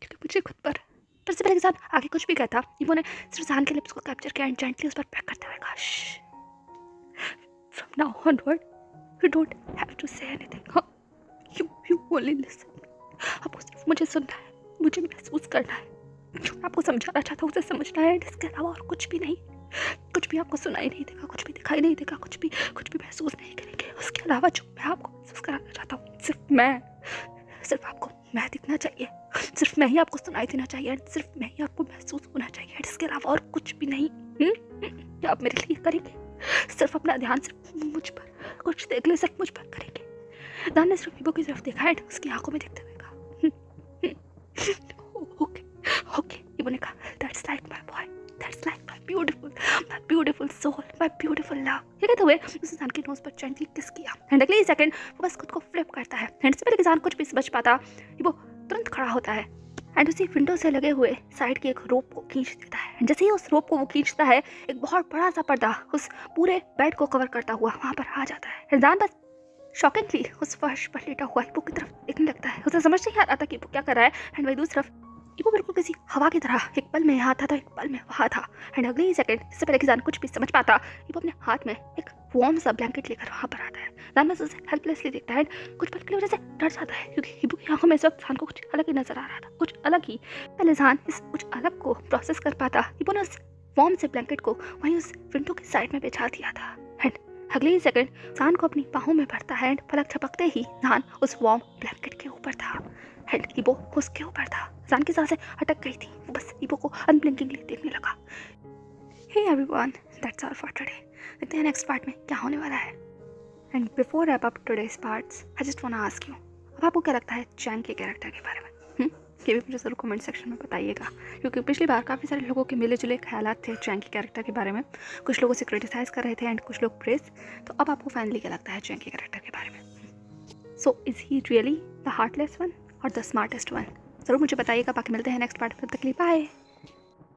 क्योंकि मुझे खुद पर से पहले जान आगे कुछ भी कहता, इबो ने सिर्फ जान के लिप्स को कैप्चर किया एंड जेंटली उस पर पैक करते हुए कहा, from now onward you don't have to say anything, you only listen. आपको सिर्फ मुझे सुनना है, मुझे महसूस करना है, जो मैं आपको समझाना चाहता हूँ उसे समझना है, इसके अलावा और कुछ भी नहीं। कुछ भी आपको सुनाई नहीं देगा, कुछ भी दिखाई नहीं देगा, कुछ भी महसूस नहीं करेंगे। उसके अलावा जो मैं आपको महसूस कराना चाहता हूँ, सिर्फ आपको मैं दिखना चाहिए, सिर्फ मैं ही आपको सुनाई देना चाहिए, सिर्फ मैं ही आपको महसूस होना चाहिए, इसके अलावा और कुछ भी नहीं। क्या आप मेरे लिए करेंगे? सिर्फ अपना ध्यान सिर्फ मुझ पर, कुछ देख ले सिर्फ मुझ पर करेंगे। दान ने सिर्फ इबो की तरफ देखा एंड उसकी आंखों में देखते हुए कहा, ओके। इबो ने कहा, that's like my boy, that's like my beautiful soul, my beautiful love. ये कहते हुए उस इंसान की नोज पर जेंटली किस किया एंड अगले ही सेकंड वो बस खुद को फ्लिप करता है एंड इससे पहले कि इंसान कुछ भी समझ पाता, वो तुरंत खड़ा होता है एंड उसी विंडो से लगे हुए साइड के एक रोप को खींच देता है। जैसे ही उस रोप को वो खींचता है, एक बहुत बड़ा सा पर्दा उस पूरे बेड को कवर करता हुआ वहाँ पर आ जाता है। इंसान बस शॉकिंगली उस फर्श पर लेटा हुआ इबो की तरफ देखने लगता है। उसे समझ नहीं आ रहा था कि इबो क्या कर रहा है एंड वही दूसरी तरफ इबो बिल्कुल किसी हवा की तरह एक पल में यहाँ था तो एक पल में वहाँ था एंड अगले ही सेकंड इससे पहले कि जान कुछ भी समझ पाता, इबो अपने हाथ में एक वार्म सा ब्लैंकेट लेकर वहाँ पर आता है। जान बस उसे हेल्पलेसली देखता है एंड कुछ पल के लिए वजह से डर जाता है, क्योंकि इबो की आंखों में इस वक्त जान को कुछ अलग ही नजर आ रहा था, कुछ अलग ही। पहले जान इस कुछ अलग को प्रोसेस कर पाता, इबो ने उस वार्म से ब्लैंकेट को वहीं उस विंडो की साइड में बिछा दिया था एंड अगले ही सेकंड जान को अपनी बाहों में भरता है एंड पलक झपकते ही जान उस वार्म ब्लैंकेट के ऊपर था एंड इबो उसके ऊपर था। जान की सांसें अटक गई थी, वो बस इबो को अनब्लिंकिंगली देखने लगा। Hey everyone, that's all for today. देखते हैं नेक्स्ट पार्ट में क्या होने वाला है। And before wrap up today's parts, I just want to ask you, अब आपको क्या लगता है चैंग के कैरेक्टर के बारे में? ये भी मुझे ज़रूर कमेंट सेक्शन में बताइएगा, क्योंकि पिछली बार काफ़ी सारे लोगों के मिले जुले ख्यालात थे चैंग के कैरेक्टर के बारे में। कुछ लोग उसे क्रिटिसाइज़ कर रहे थे एंड कुछ लोग प्रेस। तो अब आपको फाइनली क्या लगता है चैंग के कैरेक्टर के बारे में? So is he really the heartless one और द स्मार्टेस्ट वन? ज़रूर मुझे बताइएगा। बाकी मिलते हैं नेक्स्ट पार्ट में, तब तक के लिए बाय।